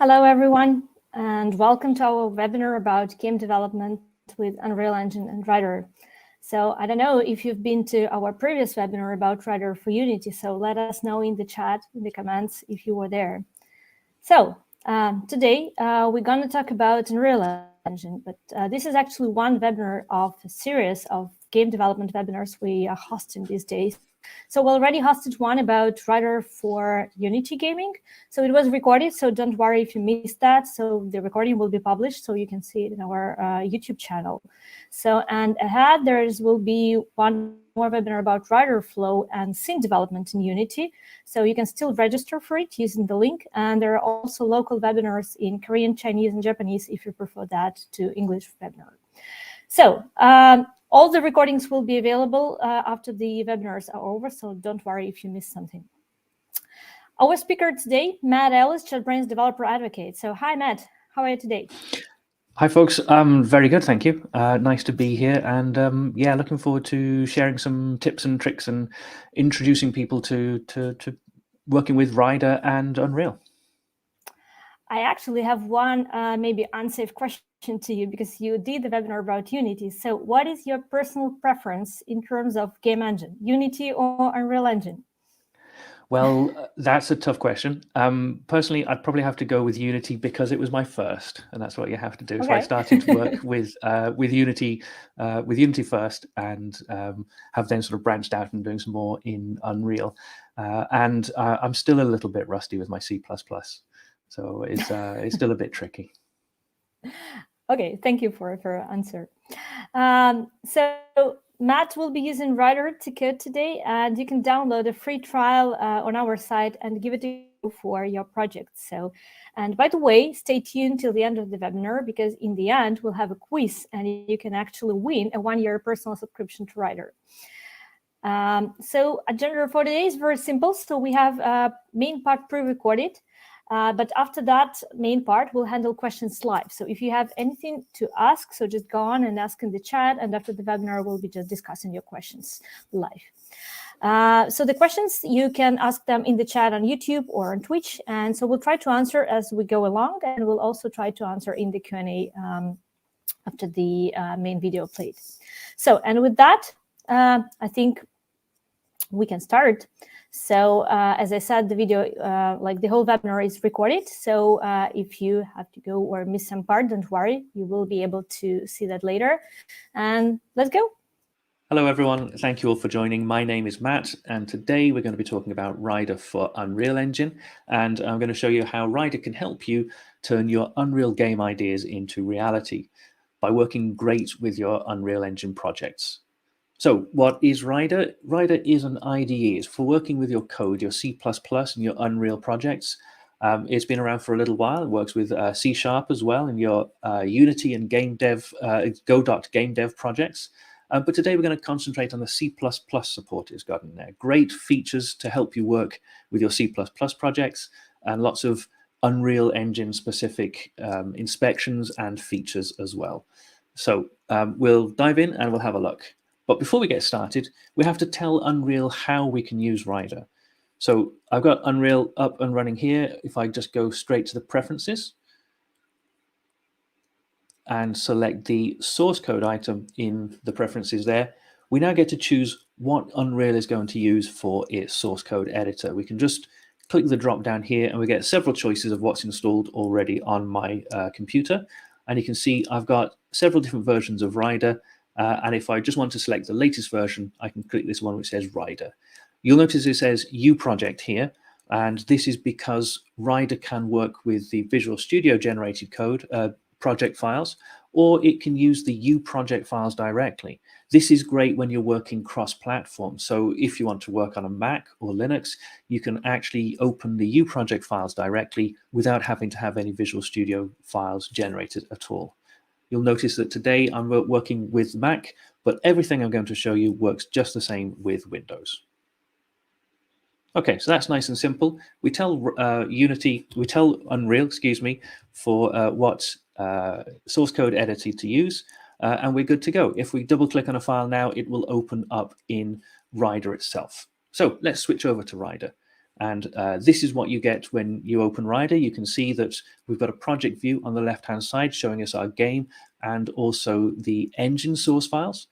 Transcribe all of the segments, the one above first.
Hello, everyone, and welcome to our webinar about game development with Unreal Engine and Rider. So I don't know if you've been to our previous webinar about Rider for Unity, so let us know in the chat, in the comments, if you were there. So today we're going to talk about Unreal Engine, but this is actually one webinar of a series of game development webinars we are hosting these days. So we already hosted one about Rider for Unity gaming. So it was recorded, so don't worry if you missed that. So the recording will be published, so you can see it in our YouTube channel. So, and ahead there will be one more webinar about Rider flow and scene development in Unity. So you can still register for it using the link. And there are also local webinars in Korean, Chinese, and Japanese if you prefer that to English webinar. So all the recordings will be available after the webinars are over, so don't worry if you missed something. Our speaker today, Matt Ellis, JetBrains Developer Advocate. So hi, Matt. How are you today? Hi, folks. I'm very good, thank you. Nice to be here, and yeah, looking forward to sharing some tips and tricks and introducing people to working with Rider and Unreal. I actually have one maybe unsafe question to you because you did the webinar about Unity. So what is your personal preference in terms of game engine, Unity or Unreal Engine? Well, that's a tough question. Personally, I'd probably have to go with Unity because it was my first, and that's what you have to do. Okay. So I started to work with Unity first, and have then sort of branched out and doing some more in Unreal. And I'm still a little bit rusty with my C++, so it's still a bit tricky. Okay, thank you for your answer. So Matt will be using Rider to code today, and you can download a free trial on our site and give it a go for your project. So, and by the way, stay tuned till the end of the webinar because in the end we'll have a quiz and you can actually win a 1-year personal subscription to Rider. So agenda for today is very simple. So we have main part pre-recorded. But after that main part, we'll handle questions live. So if you have anything to ask, so just go on and ask in the chat. And after the webinar, we'll be just discussing your questions live. So the questions, you can ask them in the chat on YouTube or on Twitch. And so we'll try to answer as we go along. And we'll also try to answer in the Q&A after the main video played. So, and with that, I think we can start. So as I said, the video, like the whole webinar is recorded. So if you have to go or miss some part, don't worry, you will be able to see that later. And let's go. Hello, everyone. Thank you all for joining. My name is Matt, and today we're going to be talking about Rider for Unreal Engine. And I'm going to show you how Rider can help you turn your Unreal game ideas into reality by working great with your Unreal Engine projects. So what is Rider? Rider is an IDE. It's for working with your code, your C++ and your Unreal projects. It's been around for a little while. It works with C# as well in your Unity and Go.gamedev projects. But today we're going to concentrate on the C++ support it's got in there. Great features to help you work with your C++ projects and lots of Unreal Engine specific inspections and features as well. So we'll dive in and we'll have a look. But before we get started, we have to tell Unreal how we can use Rider. So I've got Unreal up and running here. If I just go straight to the preferences and select the source code item in the preferences there, we now get to choose what Unreal is going to use for its source code editor. We can just click the drop down here and we get several choices of what's installed already on my computer. And you can see I've got several different versions of Rider. And if I just want to select the latest version, I can click this one which says Rider. You'll notice it says uproject here, and this is because Rider can work with the Visual Studio generated code project files, or it can use the uproject files directly. This is great when you're working cross-platform. So if you want to work on a Mac or Linux, you can actually open the uproject files directly without having to have any Visual Studio files generated at all. You'll notice that today I'm working with Mac, but everything I'm going to show you works just the same with Windows. Okay, so that's nice and simple. We tell Unreal, excuse me, for what source code editor to use, and we're good to go. If we double click on a file now, it will open up in Rider itself. So let's switch over to Rider. And this is what you get when you open Rider. You can see that we've got a project view on the left-hand side showing us our game and also the engine source files.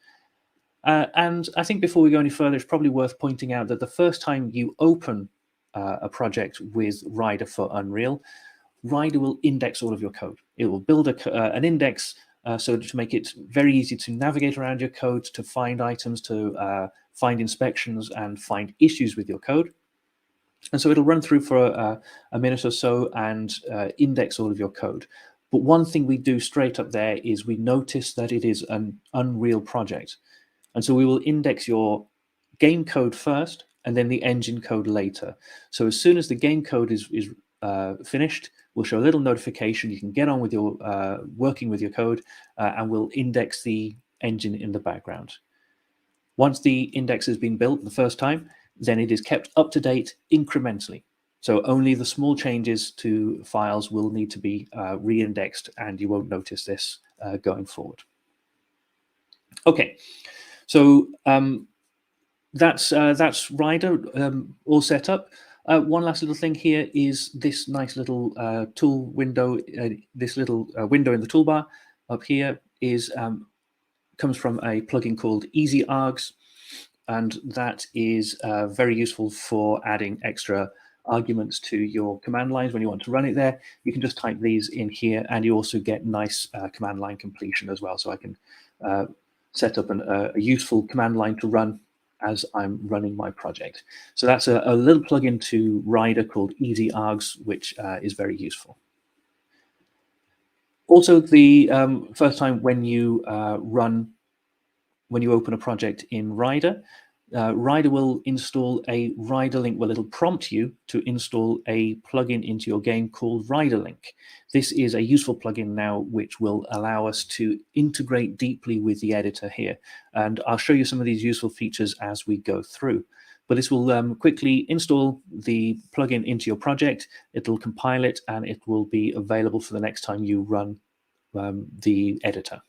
And I think before we go any further, it's probably worth pointing out that the first time you open a project with Rider for Unreal, Rider will index all of your code. It will build an index so to make it very easy to navigate around your code, to find items, to find inspections, and find issues with your code. And so it'll run through for a minute or so and index all of your code. But one thing we do straight up there is we notice that it is an Unreal project. And so we will index your game code first and then the engine code later. So as soon as the game code is finished, we'll show a little notification. You can get on with your working with your code, and we'll index the engine in the background. Once the index has been built the first time, then it is kept up to date incrementally. So only the small changes to files will need to be re-indexed, and you won't notice this going forward. Okay, so that's Rider all set up. One last little thing here is this nice little tool window. This little window in the toolbar up here is comes from a plugin called Easy Args, and that is very useful for adding extra arguments to your command lines when you want to run it there. You can just type these in here, and you also get nice command line completion as well. So I can set up a useful command line to run as I'm running my project. So that's a little plugin to Rider called Easy Args, which is very useful. Also, the first time when you open a project in Rider, Rider will install a Rider link. Well, it'll prompt you to install a plugin into your game called Rider Link. This is a useful plugin now, which will allow us to integrate deeply with the editor here. And I'll show you some of these useful features as we go through. But this will quickly install the plugin into your project. It'll compile it, and it will be available for the next time you run the editor.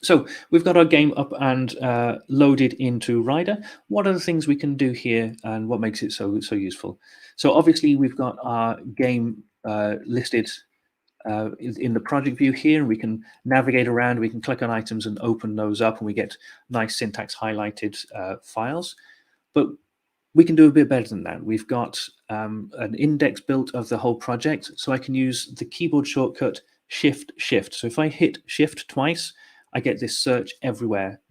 So we've got our game up and loaded into Rider. What are the things we can do here, and what makes it so useful? So obviously we've got our game listed in the project view here, and we can navigate around. We can click on items and open those up, and we get nice syntax highlighted files. But we can do a bit better than that. We've got an index built of the whole project, so I can use the keyboard shortcut Shift+Shift. So if I hit Shift twice, I get this search everywhere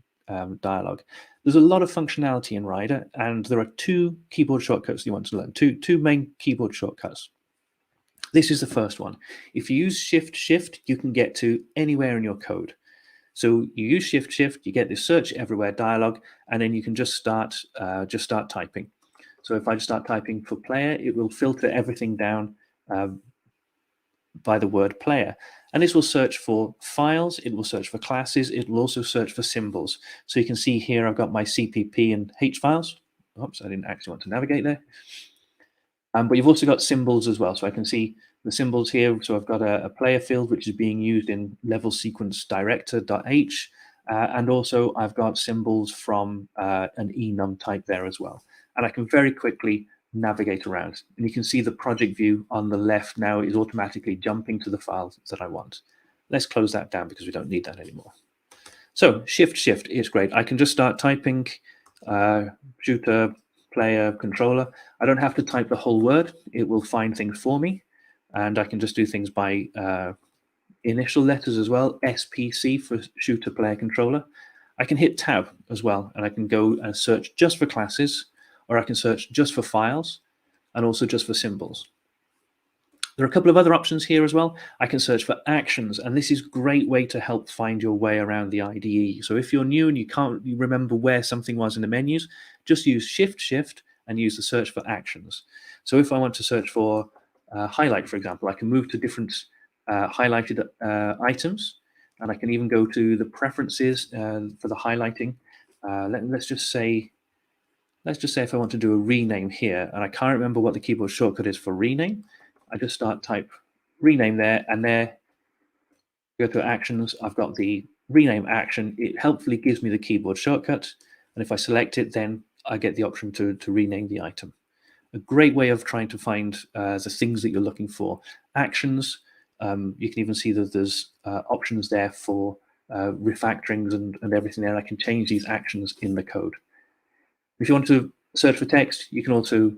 dialog. There's a lot of functionality in Rider, and there are two keyboard shortcuts you want to learn, two main keyboard shortcuts. This is the first one. If you use Shift+Shift, you can get to anywhere in your code. So you use Shift+Shift, you get this search everywhere dialog, and then you can just start typing. So if I just start typing for player, it will filter everything down by the word player. And this will search for files, it will search for classes, it will also search for symbols. So you can see here I've got my CPP and H files. Oops, I didn't actually want to navigate there. But you've also got symbols as well. So I can see the symbols here. So I've got a player field, which is being used in level sequence director.h. And also I've got symbols from an enum type there as well. And I can very quickly navigate around. And you can see the project view on the left now is automatically jumping to the files that I want. Let's close that down because we don't need that anymore. So Shift+Shift is great. I can just start typing shooter, player, controller. I don't have to type the whole word. It will find things for me. And I can just do things by initial letters as well, SPC for shooter, player, controller. I can hit Tab as well, and I can go and search just for classes, or I can search just for files, and also just for symbols. There are a couple of other options here as well. I can search for actions, and this is a great way to help find your way around the IDE. So if you're new and you can't remember where something was in the menus, just use Shift+Shift and use the search for actions. So if I want to search for highlight, for example, I can move to different highlighted items, and I can even go to the preferences for the highlighting. Let's just say if I want to do a rename here, and I can't remember what the keyboard shortcut is for rename, I just type rename there, and there, go to actions, I've got the rename action. It helpfully gives me the keyboard shortcut, and if I select it, then I get the option to rename the item. a great way of trying to find the things that you're looking for. Actions, you can even see that there's options there for refactorings and everything there. I can change these actions in the code. If you want to search for text, you can also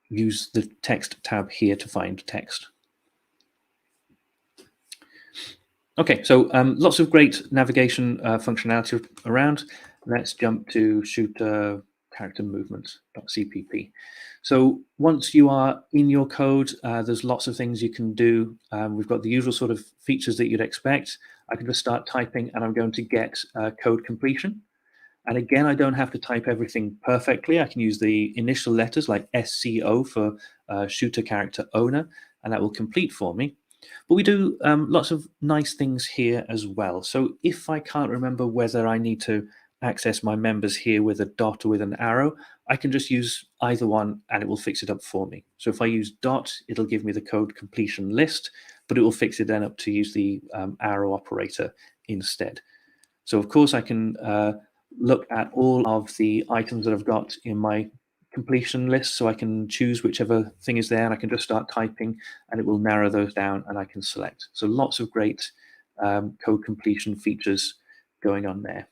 use the text tab here to find text. Okay, so lots of great navigation functionality around. Let's jump to shooter character movement.cpp. So once you are in your code, there's lots of things you can do. We've got the usual sort of features that you'd expect. I can just start typing and I'm going to get code completion. And again, I don't have to type everything perfectly. I can use the initial letters like SCO for shooter character owner, and that will complete for me. But we do lots of nice things here as well. So if I can't remember whether I need to access my members here with a dot or with an arrow, I can just use either one and it will fix it up for me. So if I use dot, it'll give me the code completion list, but it will fix it then up to use the arrow operator instead. So of course I can look at all of the items that I've got in my completion list, so I can choose whichever thing is there and I can just start typing and it will narrow those down and I can select. So lots of great code completion features going on there.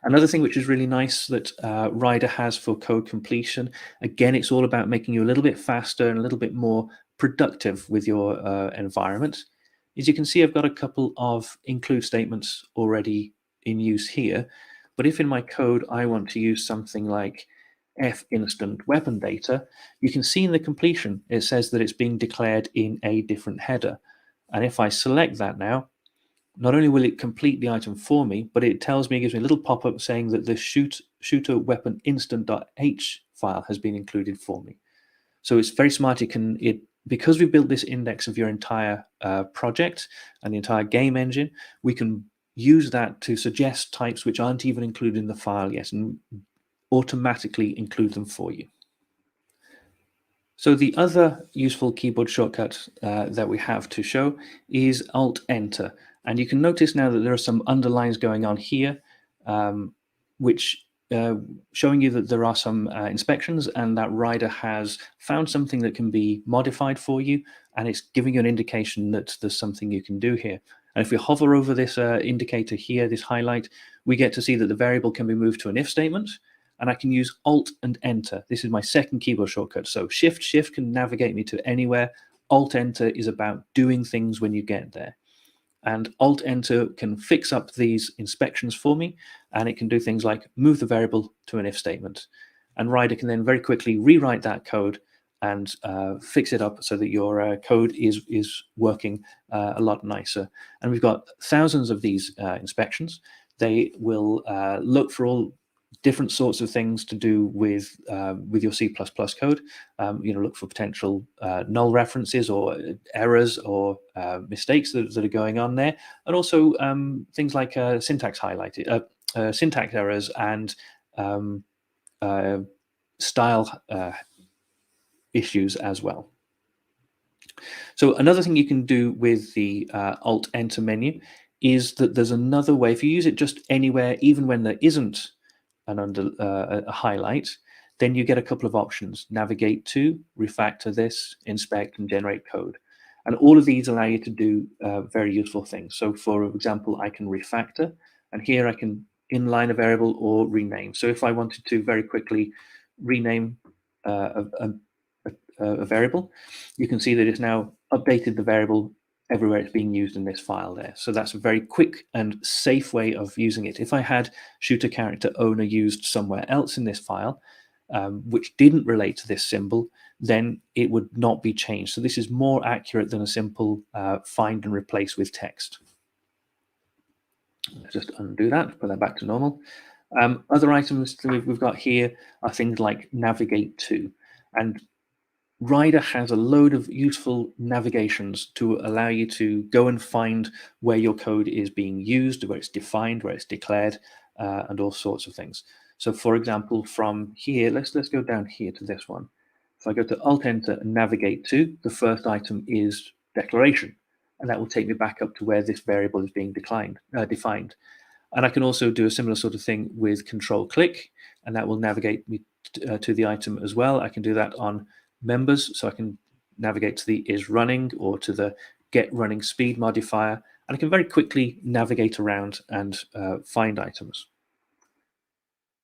Another thing which is really nice that Rider has for code completion, again, it's all about making you a little bit faster and a little bit more productive with your environment. As you can see, I've got a couple of include statements already in use here. But if in my code I want to use something like f instant weapon data, you can see in the completion, it says that it's being declared in a different header. And if I select that now, not only will it complete the item for me, but it tells me, gives me a little pop-up saying that the shooter weapon instant.h file has been included for me. So it's very smart. Because we built this index of your entire project and the entire game engine, we can use that to suggest types which aren't even included in the file yet and automatically include them for you. So the other useful keyboard shortcut that we have to show is Alt+Enter. And you can notice now that there are some underlines going on here, which showing you that there are some inspections and that Rider has found something that can be modified for you, and it's giving you an indication that there's something you can do here. And if we hover over this indicator here, this highlight, we get to see that the variable can be moved to an if statement, and I can use Alt and Enter. This is my second keyboard shortcut. So Shift+Shift can navigate me to anywhere. Alt+Enter is about doing things when you get there. And Alt+Enter can fix up these inspections for me, and it can do things like move the variable to an if statement. And Rider can then very quickly rewrite that code and fix it up so that your code is working a lot nicer. And we've got thousands of these inspections. They will look for all different sorts of things to do with your C++ code. Look for potential null references or errors or mistakes that are going on there, and also things like syntax errors and style issues as well. So another thing you can do with the Alt+Enter menu is that there's another way. If you use it just anywhere, even when there isn't a highlight, then you get a couple of options: navigate to, refactor this, inspect, and generate code. And all of these allow you to do very useful things. So for example, I can refactor, and here I can inline a variable or rename. So if I wanted to very quickly rename a variable, you can see that it's now updated the variable everywhere it's being used in this file there. So that's a very quick and safe way of using it. If I had shooter character owner used somewhere else in this file, which didn't relate to this symbol, then it would not be changed. So this is more accurate than a simple find and replace with text. Let's just undo that, put that back to normal. Other items that we've got here are things like navigate to. And Rider has a load of useful navigations to allow you to go and find where your code is being used, where it's defined, where it's declared, and all sorts of things. So for example, from here, let's go down here to this one. If I go to Alt+Enter and navigate to, the first item is declaration, and that will take me back up to where this variable is being defined. And I can also do a similar sort of thing with Control-click, and that will navigate me to the item as well. I can do that on members, so I can navigate to the is running or to the get running speed modifier, and I can very quickly navigate around and find items.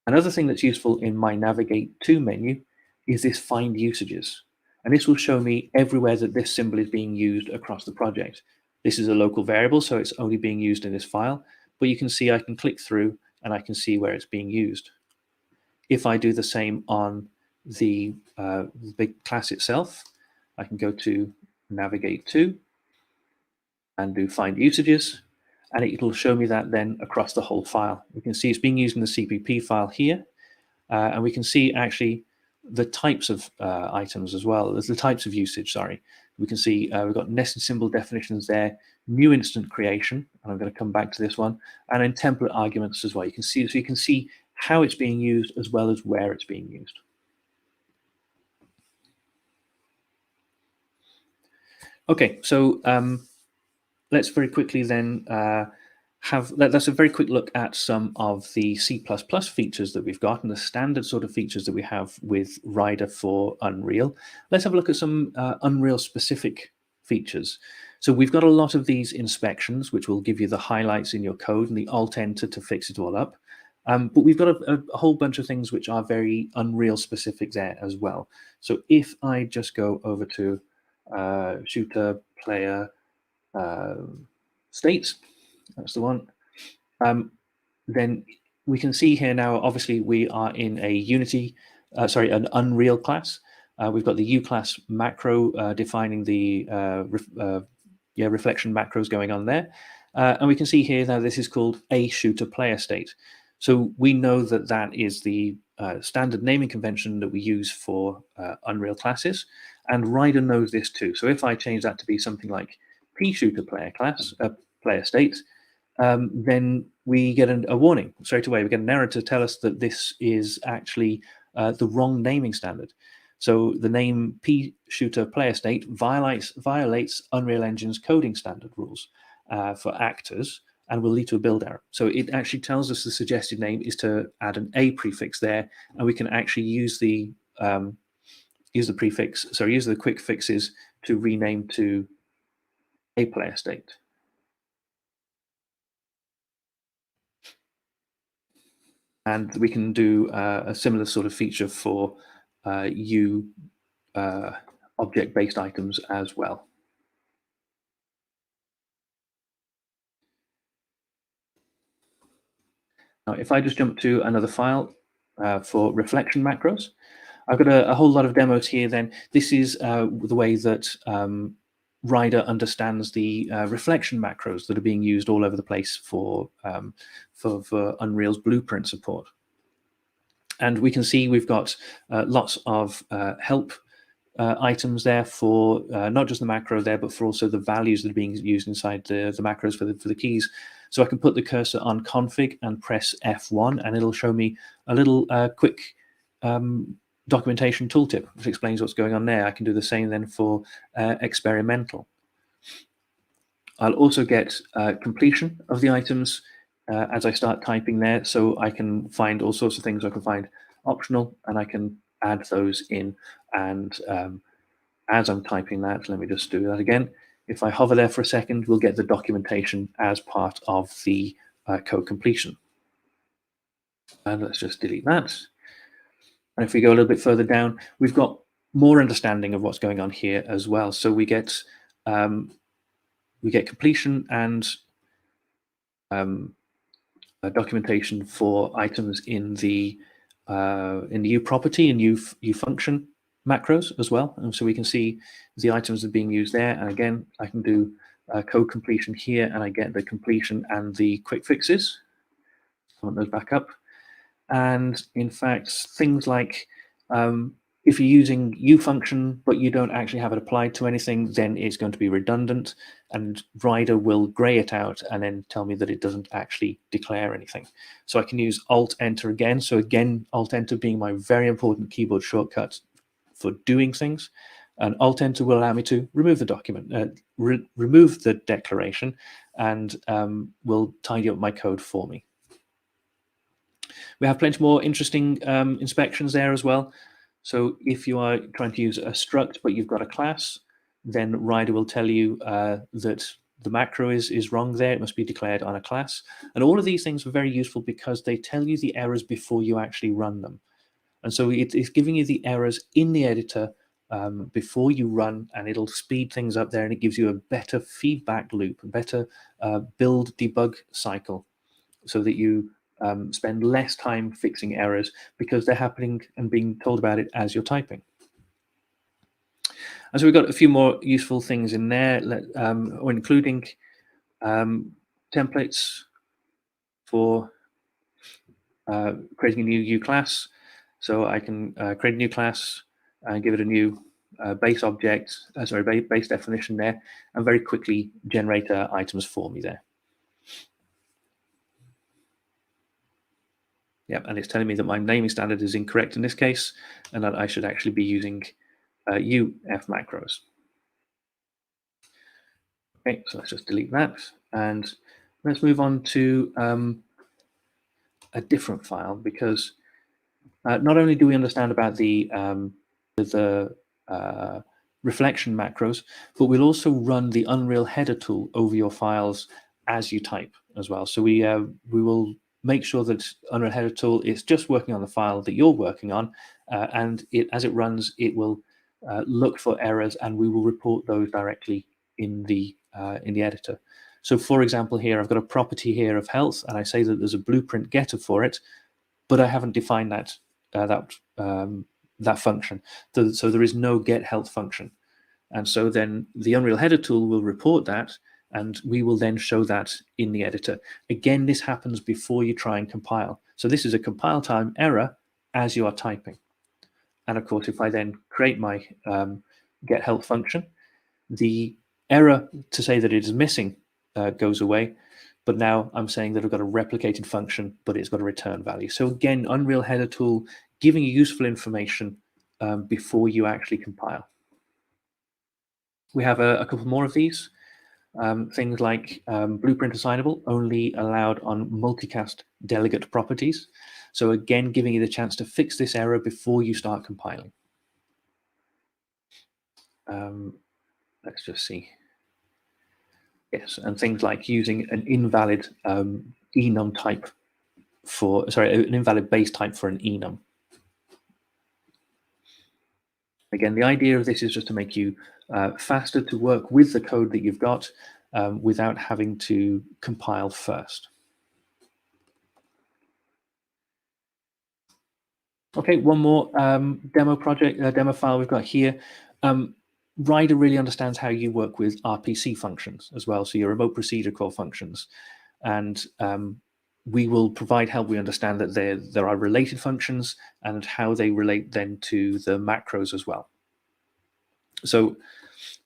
Another thing that's useful in my navigate to menu is this find usages, and this will show me everywhere that this symbol is being used across the project. This is a local variable, so it's only being used in this file, but you can see I can click through and I can see where it's being used. If I do the same on the big class itself, I can go to navigate to and do find usages, and it'll show me that then across the whole file. We can see it's being used in the CPP file here, and we can see actually the types of items as well. There's the types of usage, sorry. We can see we've got nested symbol definitions there, new instant creation, and I'm going to come back to this one, and then template arguments as well. You can see, so you can see how it's being used as well as where it's being used. Okay, so let's very quickly then that's a very quick look at some of the C++ features that we've got and the standard sort of features that we have with Rider for Unreal. Let's have a look at some Unreal specific features. So we've got a lot of these inspections, which will give you the highlights in your code and the Alt+Enter to fix it all up. But we've got a whole bunch of things which are very Unreal specific there as well. So if I just go over to shooter player state, that's the one, then we can see here now, obviously we are in a an Unreal class. We've got the U class macro defining the reflection macros going on there. And we can see here now this is called a shooter player state. So we know that that is the standard naming convention that we use for Unreal classes, and Rider knows this too. So if I change that to be something like P shooter player class, player state, then we get a warning straight away. We get an error to tell us that this is actually the wrong naming standard. So the name P shooter player state violates Unreal Engine's coding standard rules for actors and will lead to a build error. So it actually tells us the suggested name is to add an A prefix there, and we can actually use the quick fixes to rename to a player state. And we can do a similar sort of feature for object-based items as well. Now, if I just jump to another file for reflection macros, I've got a whole lot of demos here then. This is the way that Rider understands the reflection macros that are being used all over the place for Unreal's blueprint support. And we can see we've got lots of help items there for not just the macro there, but for also the values that are being used inside the macros for the keys. So I can put the cursor on config and press F1, and it'll show me a little quick documentation tooltip, which explains what's going on there. I can do the same then for experimental. I'll also get completion of the items as I start typing there, so I can find all sorts of things. I can find optional, and I can add those in. And as I'm typing that, let me just do that again. If I hover there for a second, we'll get the documentation as part of the code completion. And let's just delete that. And if we go a little bit further down, we've got more understanding of what's going on here as well. So we get completion and documentation for items in the U property and U function macros as well. And so we can see the items that are being used there. And again, I can do code completion here, and I get the completion and the quick fixes. I want those back up. And in fact, things like if you're using U function, but you don't actually have it applied to anything, then it's going to be redundant, and Rider will gray it out and then tell me that it doesn't actually declare anything. So I can use Alt+Enter again. So again, Alt+Enter being my very important keyboard shortcut for doing things. And Alt+Enter will allow me to remove the document, remove the declaration, and will tidy up my code for me. We have plenty more interesting inspections there as well. So if you are trying to use a struct, but you've got a class, then Rider will tell you that the macro is wrong there. It must be declared on a class. And all of these things are very useful because they tell you the errors before you actually run them. And so it's giving you the errors in the editor before you run, and it'll speed things up there, and it gives you a better feedback loop, a better build debug cycle, so that you spend less time fixing errors because they're happening and being told about it as you're typing. And so we've got a few more useful things in there, including templates for creating a new U class. So I can create a new class and give it a new base object, base definition there, and very quickly generate items for me there. Yep, and it's telling me that my naming standard is incorrect in this case, and that I should actually be using UF macros. Okay, so let's just delete that, and let's move on to a different file, because not only do we understand about the reflection macros, but we'll also run the Unreal header tool over your files as you type as well. So we will make sure that Unreal header tool is just working on the file that you're working on, and as it runs, it will look for errors, and we will report those directly in the editor. So for example, here I've got a property here of health, and I say that there's a blueprint getter for it, but I haven't defined that function. So there is no get health function. And so then the Unreal header tool will report that, and we will then show that in the editor. Again, this happens before you try and compile. So this is a compile time error as you are typing. And of course, if I then create my get health function, the error to say that it is missing goes away. But now I'm saying that I've got a replicated function, but it's got a return value. So again, Unreal header tool giving you useful information before you actually compile. We have a couple more of these. Things like blueprint assignable, only allowed on multicast delegate properties. So again, giving you the chance to fix this error before you start compiling. Let's just see. Yes, and things like using an invalid enum type for, an invalid base type for an enum. Again, the idea of this is just to make you faster to work with the code that you've got without having to compile first. Okay, one more demo file we've got here. Rider really understands how you work with RPC functions as well, so your remote procedure call functions. And we will provide help. We understand that there are related functions and how they relate then to the macros as well. So,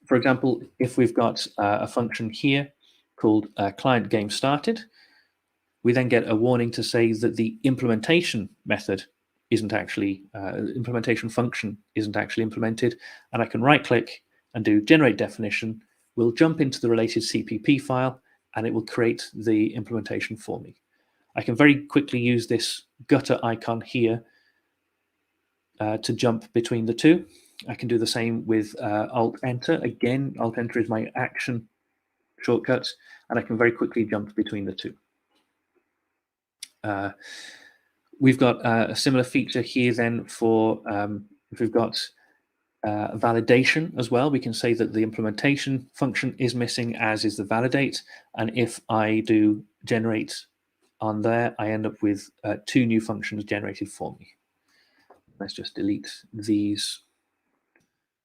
for example, if we've got a function here called client game started, we then get a warning to say that the implementation method isn't actually, implementation function isn't actually implemented, and I can right click and do generate definition. We'll jump into the related CPP file, and it will create the implementation for me. I can very quickly use this gutter icon here to jump between the two. I can do the same with Alt+Enter. Again, Alt+Enter is my action shortcut, and I can very quickly jump between the two. We've got a similar feature here then for if we've got validation as well. We can say that the implementation function is missing, as is the validate. And if I do generate on there, I end up with two new functions generated for me. Let's just delete these,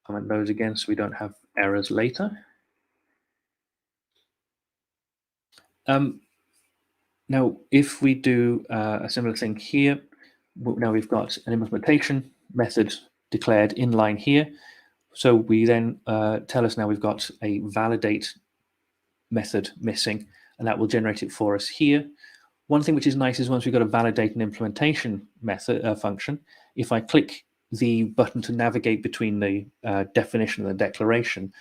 comment those again so we don't have errors later. Now, if we do a similar thing here, now we've got an implementation method declared inline here. So we then tell us now we've got a validate method missing, and that will generate it for us here. One thing which is nice is once we've got a validate and implementation method function, if I click the button to navigate between the definition and the declaration,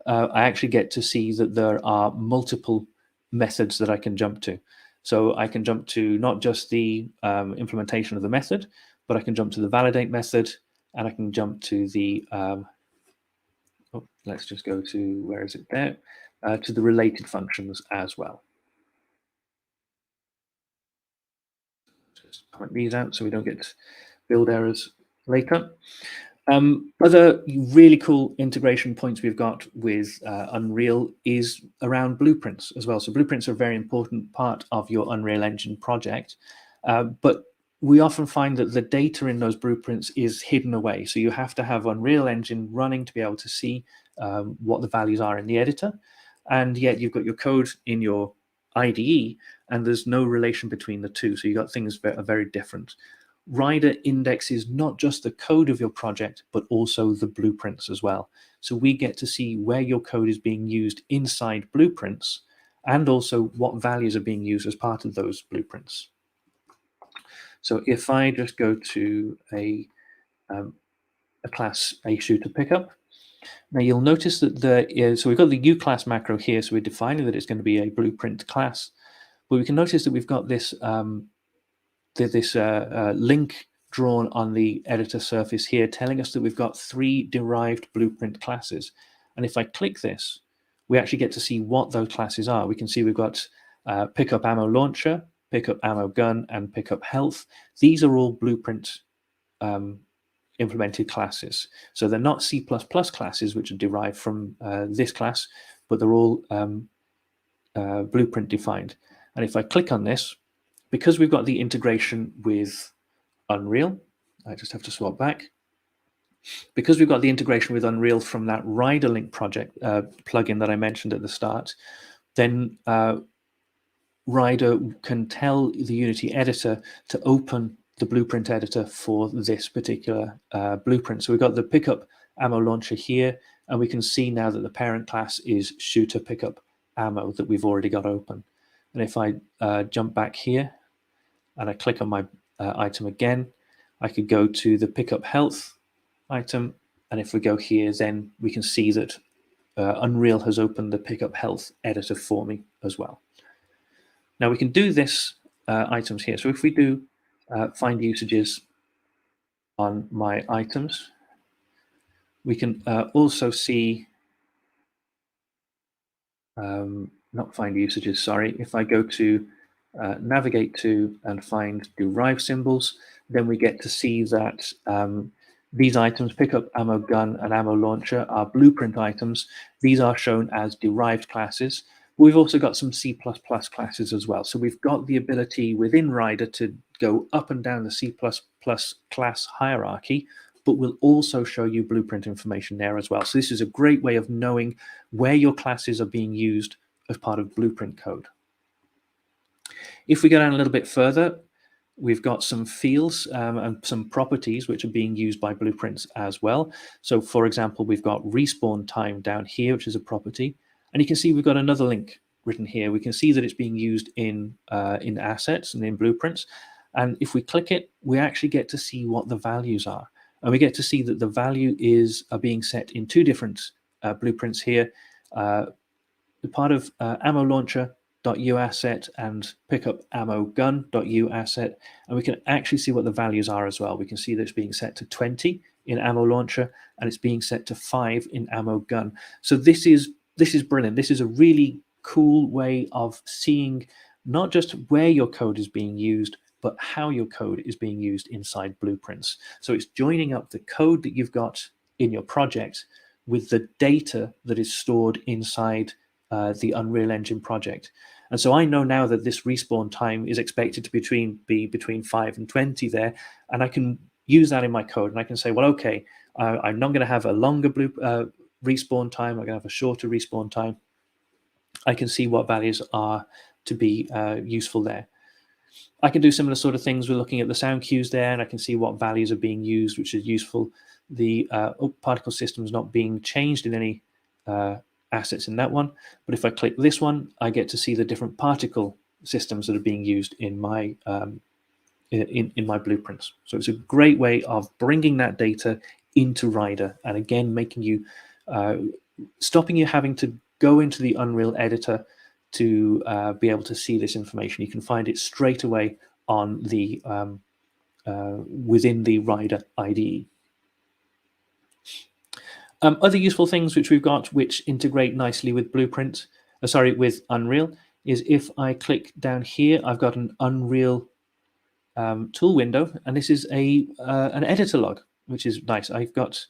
I actually get to see that there are multiple methods that I can jump to. So I can jump to not just the implementation of the method, but I can jump to the validate method, and I can jump to the, let's just go to, where is it there, to the related functions as well. Just comment these out so we don't get build errors later. Other really cool integration points we've got with Unreal is around blueprints as well. So blueprints are a very important part of your Unreal Engine project, but we often find that the data in those blueprints is hidden away. So you have to have Unreal Engine running to be able to see what the values are in the editor, and yet you've got your code in your IDE, and there's no relation between the two. So you've got things that are very different. Rider indexes not just the code of your project, but also the blueprints as well. So we get to see where your code is being used inside blueprints, and also what values are being used as part of those blueprints. So if I just go to a class, a shooter pickup, now you'll notice that so we've got the uClass macro here, so we're defining that it's going to be a blueprint class, but we can notice that we've got this link drawn on the editor surface here, telling us that we've got 3 derived blueprint classes. And if I click this, we actually get to see what those classes are. We can see we've got pickup ammo launcher, pickup ammo gun, and pickup health. These are all blueprint implemented classes. So they're not C++ classes, which are derived from this class, but they're all blueprint defined. And if I click on this, because we've got the integration with Unreal, I just have to swap back. Because we've got the integration with Unreal from that Rider Link project plugin that I mentioned at the start, then Rider can tell the Unity editor to open the blueprint editor for this particular blueprint. So we've got the pickup ammo launcher here, and we can see now that the parent class is shooter pickup ammo that we've already got open. And if I jump back here and I click on my item again, I could go to the pickup health item, and if we go here, then we can see that Unreal has opened the pickup health editor for me as well. Now we can do this items here. So if we do find usages on my items, we can also see, not find usages, sorry. If I go to navigate to and find derived symbols, then we get to see that these items, pickup ammo gun and ammo launcher, are blueprint items. These are shown as derived classes. We've also got some C++ classes as well. So we've got the ability within Rider to go up and down the C++ class hierarchy, but we'll also show you blueprint information there as well. So this is a great way of knowing where your classes are being used as part of blueprint code. If we go down a little bit further, we've got some fields and some properties which are being used by blueprints as well. So for example, we've got respawn time down here, which is a property. And you can see we've got another link written here. We can see that it's being used in assets and in blueprints. And if we click it, we actually get to see what the values are. And we get to see that the value are being set in 2 different blueprints here. The part of ammo launcher.uasset and pickup ammo gun.uasset, and we can actually see what the values are as well. We can see that it's being set to 20 in ammo launcher, and it's being set to 5 in ammo gun. So this is brilliant. This is a really cool way of seeing not just where your code is being used, but how your code is being used inside blueprints. So it's joining up the code that you've got in your project with the data that is stored inside the Unreal Engine project. And so I know now that this respawn time is expected to be between 5 and 20 there, and I can use that in my code, and I can say, well, okay, I'm not going to have a longer respawn time, I'm going to have a shorter respawn time. I can see what values are to be useful there. I can do similar sort of things. We're looking at the sound cues there, and I can see what values are being used, which is useful. The particle system is not being changed in any assets in that one, but if I click this one, I get to see the different particle systems that are being used in my in my blueprints. So it's a great way of bringing that data into Rider, and again making you stopping you having to go into the Unreal editor to be able to see this information. You can find it straight away on the within the Rider IDE. Other useful things which we've got, which integrate nicely with Blueprint, with Unreal, is if I click down here, I've got an Unreal tool window, and this is an editor log, which is nice. I've got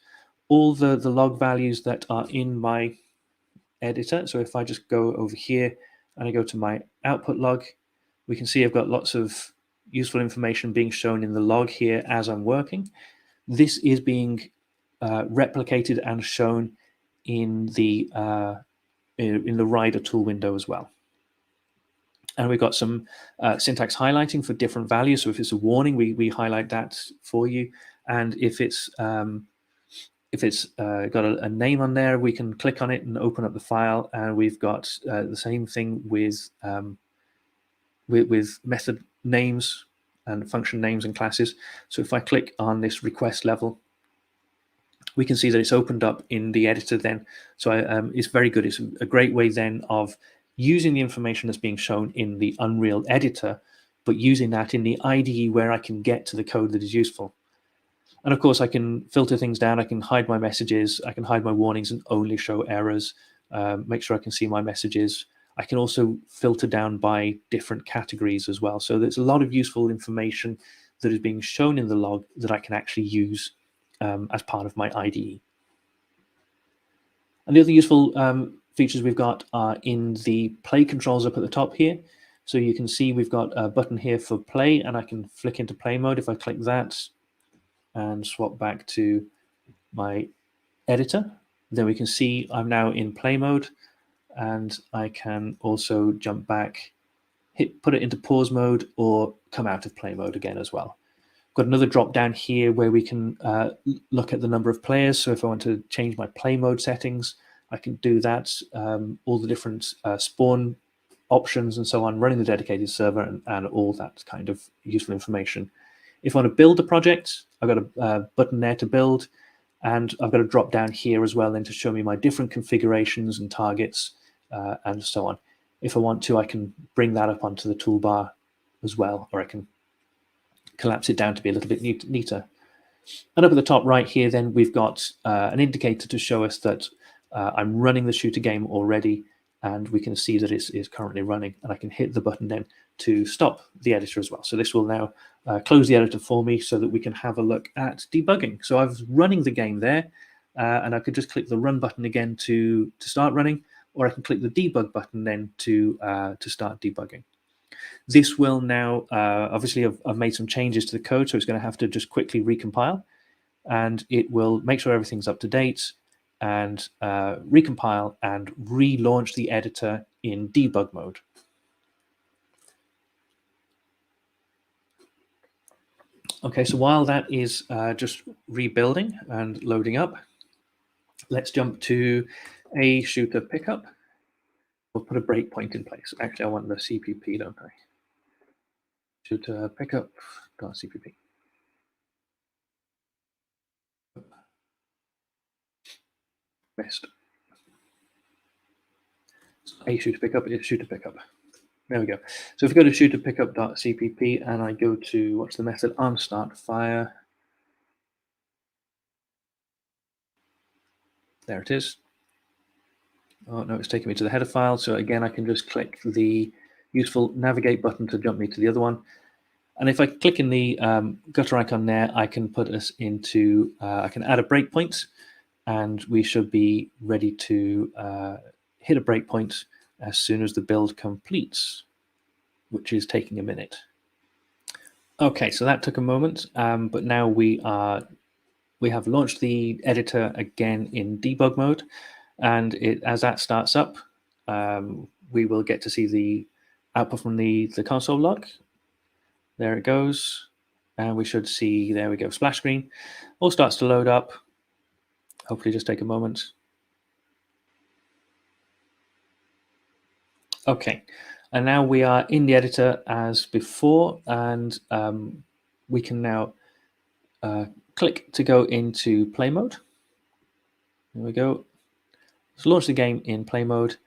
all the log values that are in my editor. So if I just go over here and I go to my output log, we can see I've got lots of useful information being shown in the log here as I'm working. This is being replicated and shown in the Rider tool window as well. And we've got some syntax highlighting for different values. So if it's a warning, we highlight that for you. And if it's got a name on there, we can click on it and open up the file. And we've got the same thing with method names and function names and classes. So if I click on this request level, we can see that it's opened up in the editor then. So it's very good. It's a great way then of using the information that's being shown in the Unreal editor, but using that in the IDE where I can get to the code that is useful. And of course, I can filter things down. I can hide my messages. I can hide my warnings and only show errors. Make sure I can see my messages. I can also filter down by different categories as well. So there's a lot of useful information that is being shown in the log that I can actually use as part of my IDE. And the other useful features we've got are in the play controls up at the top here. So you can see we've got a button here for play, and I can flick into play mode if I click that and swap back to my editor. Then we can see I'm now in play mode, and I can also jump back, put it into pause mode, or come out of play mode again as well. Got another drop down here where we can look at the number of players. So if I want to change my play mode settings, I can do that. All the different spawn options and so on, running the dedicated server and all that kind of useful information. If I want to build a project, I've got a button there to build, and I've got a drop down here as well then to show me my different configurations and targets and so on. If I want to, I can bring that up onto the toolbar as well, or I can collapse it down to be a little bit neater. And up at the top right here, then we've got an indicator to show us that I'm running the shooter game already, and we can see that it's currently running, and I can hit the button then to stop the editor as well. So this will now close the editor for me so that we can have a look at debugging. So I was running the game there, and I could just click the run button again to start running, or I can click the debug button then to start debugging. This will now, obviously I've made some changes to the code, so it's going to have to just quickly recompile, and it will make sure everything's up to date and recompile and relaunch the editor in debug mode. Okay, so while that is just rebuilding and loading up, let's jump to a shooter pickup. We'll put a breakpoint in place. Actually, I want the CPP, don't I? Shooter pickup.cpp. Best. A shooter pickup is shooter pickup. There we go. So if we go to shooter pickup.cpp and I go to, what's the method, on start fire. There it is. Oh no, it's taking me to the header file. So again, I can just click the useful navigate button to jump me to the other one. And if I click in the gutter icon there, I can put us into, I can add a breakpoint, and we should be ready to hit a breakpoint as soon as the build completes, which is taking a minute. Okay, so that took a moment, but now we have launched the editor again in debug mode, and as that starts up, we will get to see the output from the console log. There it goes, and we should see, there we go, splash screen. All starts to load up. Hopefully just take a moment. Okay, and now we are in the editor as before, and we can now click to go into play mode. There we go. Let's launch the game in play mode,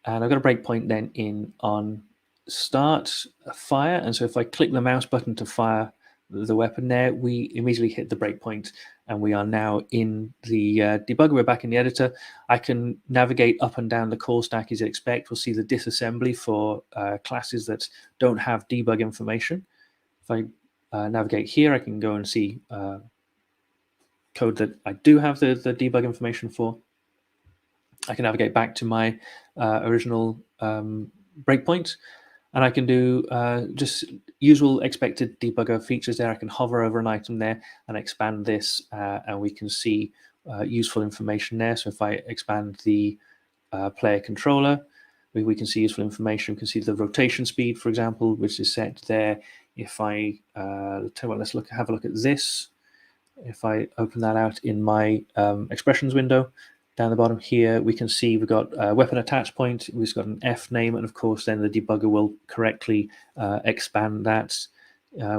And I've got a breakpoint then in on start fire. And so if I click the mouse button to fire the weapon there, we immediately hit the breakpoint, and we are now in the debugger. We're back in the editor. I can navigate up and down the call stack as you'd expect. We'll see the disassembly for classes that don't have debug information. If I navigate here, I can go and see code that I do have the debug information for. I can navigate back to my original breakpoint, and I can do just usual expected debugger features there. I can hover over an item there and expand this, and we can see useful information there. So if I expand the player controller, we can see useful information. We can see the rotation speed, for example, which is set there. If I tell you what, let's have a look at this. If I open that out in my expressions window, down the bottom here, we can see we've got a weapon attach point, we've got an F name, and of course then the debugger will correctly expand that.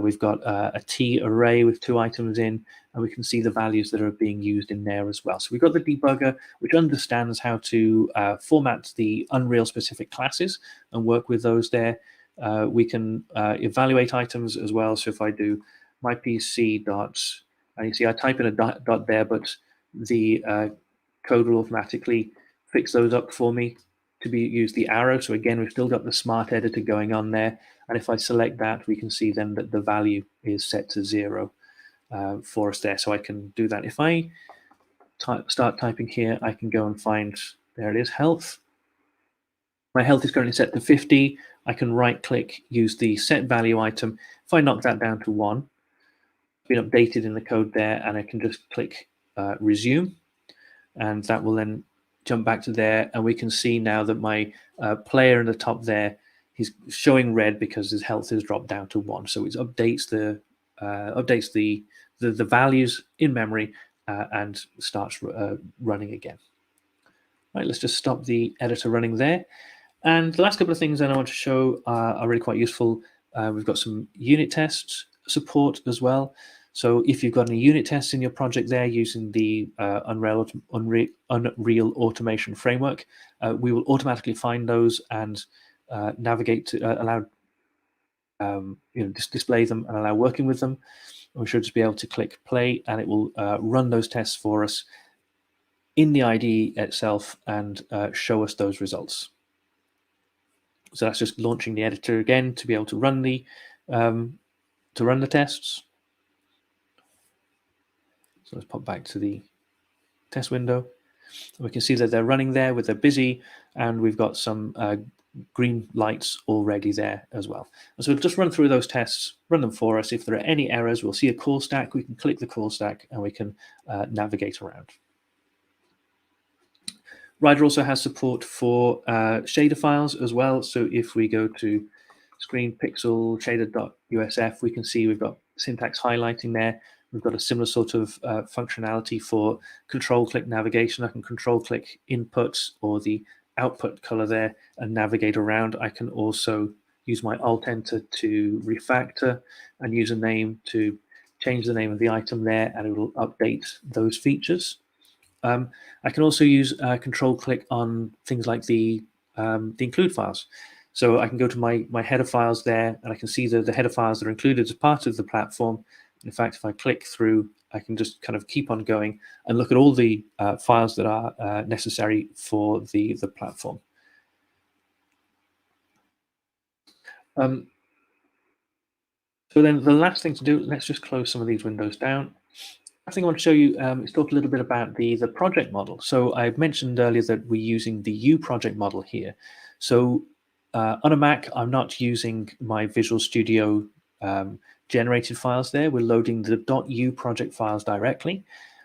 We've got a T array with 2 items in, and we can see the values that are being used in there as well. So we've got the debugger, which understands how to format the Unreal specific classes and work with those there. We can evaluate items as well. So if I do my PC dot, and you see I type in a dot there, but the code will automatically fix those up for me to use the arrow. So again, we've still got the smart editor going on there. And if I select that, we can see then that the value is set to 0 for us there. So I can do that. If I start typing here, I can go and find, there it is, health. My health is currently set to 50. I can right click, use the set value item. If I knock that down to 1, it's been updated in the code there, and I can just click resume. And that will then jump back to there, and we can see now that my player in the top there, he's showing red because his health has dropped down to 1. So it updates the values in memory and starts running again. Right, let's just stop the editor running there. And the last couple of things that I want to show are really quite useful. We've got some unit tests support as well. So if you've got any unit tests in your project there using the Unreal Automation Framework, we will automatically find those and navigate to allow, display them and allow working with them. We should just be able to click play, and it will run those tests for us in the IDE itself and show us those results. So that's just launching the editor again to be able to run the tests. So let's pop back to the test window. We can see that they're running there with they're busy, and we've got some green lights already there as well. And so we'll just run through those tests, run them for us. If there are any errors, we'll see a call stack. We can click the call stack and we can navigate around. Rider also has support for shader files as well. So if we go to screen pixel shader.usf, we can see we've got syntax highlighting there. We've got a similar sort of functionality for control-click navigation. I can control-click inputs or the output color there and navigate around. I can also use my Alt+Enter to refactor and use a name to change the name of the item there, and it will update those features. I can also use control-click on things like the include files. So I can go to my header files there, and I can see the header files that are included as part of the platform. In fact, if I click through, I can just kind of keep on going and look at all the files that are necessary for the platform. So then the last thing to do, let's just close some of these windows down. I think I want to show you is talk a little bit about the project model. So I mentioned earlier that we're using the uproject model here. So on a Mac, I'm not using my Visual Studio generated files there. We're loading the .uproject files directly.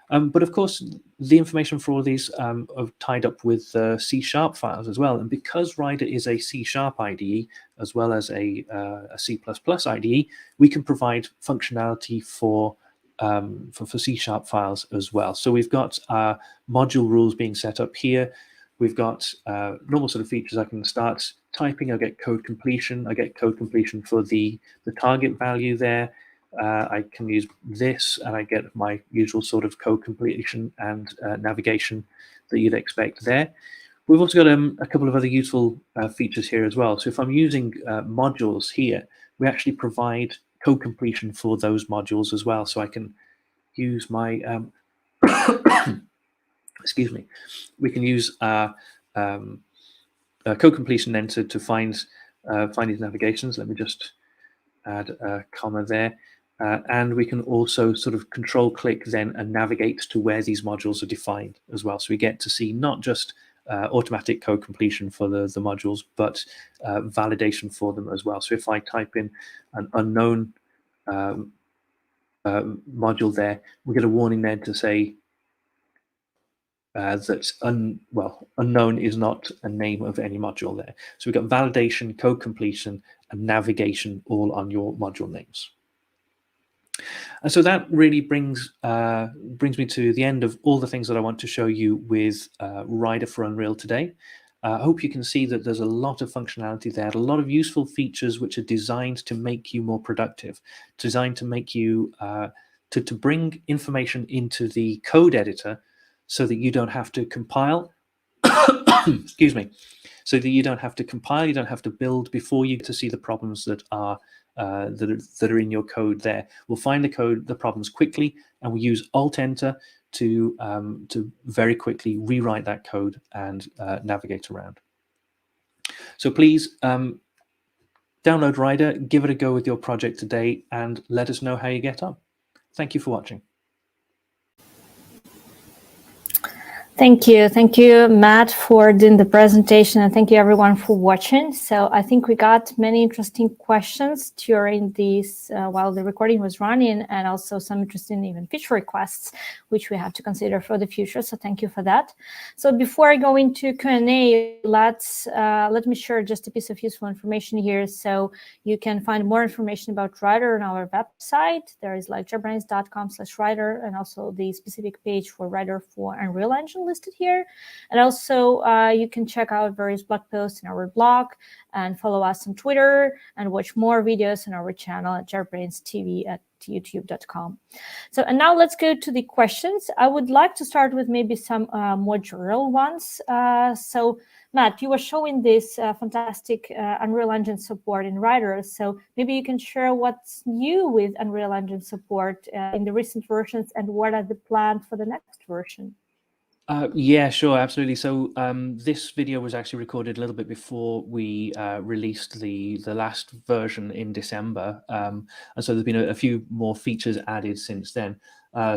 But of course, the information for all these are tied up with C# files as well. And because Rider is a C# IDE as well as a C++ IDE, we can provide functionality for C# files as well. So we've got module rules being set up here. We've got normal sort of features. I can start typing, I get code completion. I get code completion for the target value there. I can use this, and I get my usual sort of code completion and navigation that you'd expect there. We've also got a couple of other useful features here as well. So if I'm using modules here, we actually provide code completion for those modules as well. So I can use my, excuse me, we can use code completion then to find these navigations. Let me just add a comma there. And we can also sort of control click then and navigate to where these modules are defined as well. So we get to see not just automatic code completion for the modules, but validation for them as well. So if I type in an unknown module there, we get a warning there to say that unknown is not a name of any module there. So we've got validation, code completion, and navigation all on your module names. And so that really brings me to the end of all the things that I want to show you with Rider for Unreal today. I hope you can see that there's a lot of functionality there, a lot of useful features which are designed to make you more productive, designed to make you to bring information into the code editor so that you don't have to compile, excuse me, so that you don't have to compile, you don't have to build before you get to see the problems that are in your code there. We'll find the problems quickly, and we use Alt+Enter to very quickly rewrite that code and navigate around. So please download Rider, give it a go with your project today, and let us know how you get on. Thank you for watching. Thank you, Matt, for doing the presentation, and thank you everyone for watching. So I think we got many interesting questions during this while the recording was running, and also some interesting even feature requests, which we have to consider for the future. So thank you for that. So before I go into Q&A, let me share just a piece of useful information here. So you can find more information about Rider on our website. There is like jetbrains.com/Rider, and also the specific page for Rider for Unreal Engine listed here. And also you can check out various blog posts in our blog and follow us on Twitter and watch more videos on our channel at JetBrains TV at youtube.com. So, and now let's go to the questions. I would like to start with maybe some more general ones. So Matt, you were showing this fantastic Unreal Engine support in Rider. So maybe you can share what's new with Unreal Engine support in the recent versions, and what are the plans for the next version? Yeah, sure, absolutely. So this video was actually recorded a little bit before we released the last version in December, and so there's been a few more features added since then.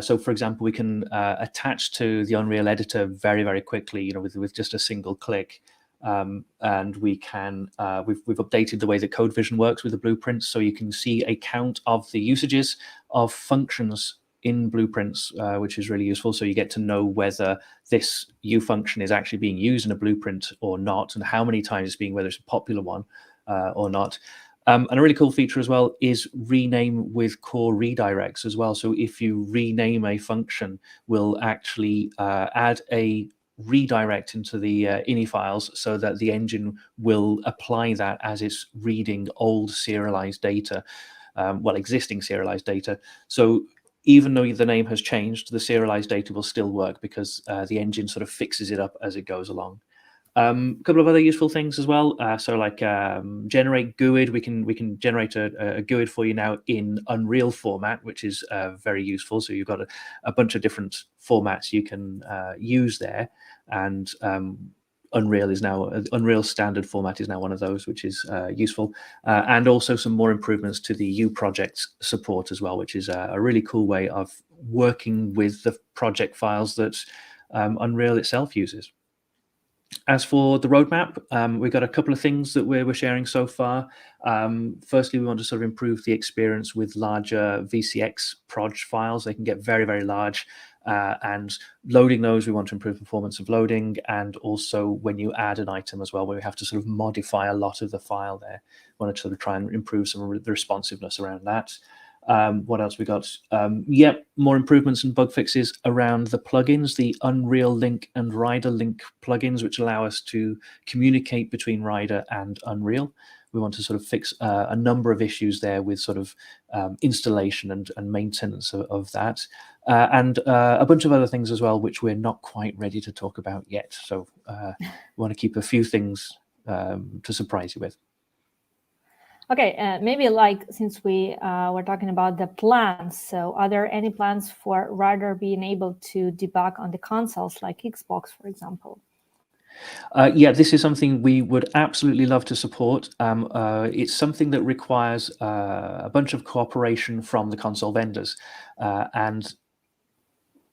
So, for example, we can attach to the Unreal editor very, very quickly, you know, with just a single click, and we can we've updated the way that Code Vision works with the blueprints, so you can see a count of the usages of functions in blueprints, which is really useful. So you get to know whether this U function is actually being used in a blueprint or not, and how many times it's being, whether it's a popular one or not. And a really cool feature as well is rename with core redirects as well. So if you rename a function, we'll actually add a redirect into the ini files so that the engine will apply that as it's reading old serialized data, existing serialized data. So even though the name has changed, the serialized data will still work because the engine sort of fixes it up as it goes along. A couple of other useful things as well. So like generate GUID, we can generate a GUID for you now in Unreal format, which is very useful. So you've got a bunch of different formats you can use there, and Unreal standard format is now one of those, which is useful, and also some more improvements to the uproject support as well, which is a really cool way of working with the project files that Unreal itself uses. As for the roadmap, we've got a couple of things that we're sharing so far. Firstly, we want to sort of improve the experience with larger VCX proj files. They can get very, very large, and loading those, we want to improve performance of loading, and also when you add an item as well, where we have to sort of modify a lot of the file there. We want to sort of try and improve some of the responsiveness around that. What else we got? More improvements and bug fixes around the plugins, the Unreal Link and Rider Link plugins, which allow us to communicate between Rider and Unreal. We want to sort of fix a number of issues there with sort of installation and maintenance of that. and a bunch of other things as well, which we're not quite ready to talk about yet. So we want to keep a few things to surprise you with. Okay, maybe like since we were talking about the plans, so are there any plans for Rider being able to debug on the consoles like Xbox, for example? Yeah, this is something we would absolutely love to support. It's something that requires a bunch of cooperation from the console vendors, and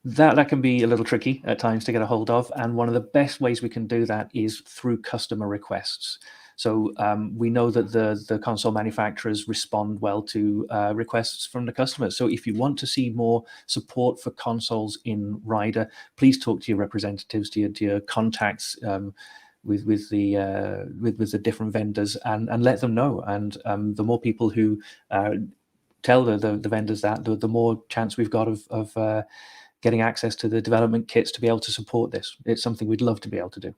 that can be a little tricky at times to get a hold of. And one of the best ways we can do that is through customer requests. So we know that the console manufacturers respond well to requests from the customers. So if you want to see more support for consoles in Rider, please talk to your representatives, to your contacts with the different vendors, and let them know. And the more people who tell the vendors that, the more chance we've got of getting access to the development kits to be able to support this. It's something we'd love to be able to do.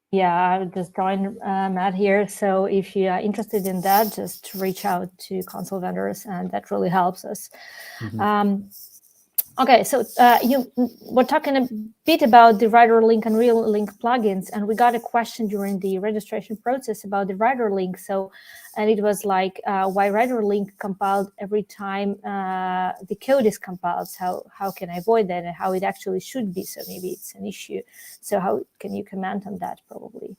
Yeah, I would just join Matt here. So if you are interested in that, just reach out to console vendors, and that really helps us. Mm-hmm. Okay, so you were talking a bit about the Rider Link and Unreal Link plugins, and we got a question during the registration process about the Rider Link. So, and it was like, why Rider Link compiled every time the code is compiled? How can I avoid that, and how it actually should be? So maybe it's an issue. So how can you comment on that, probably?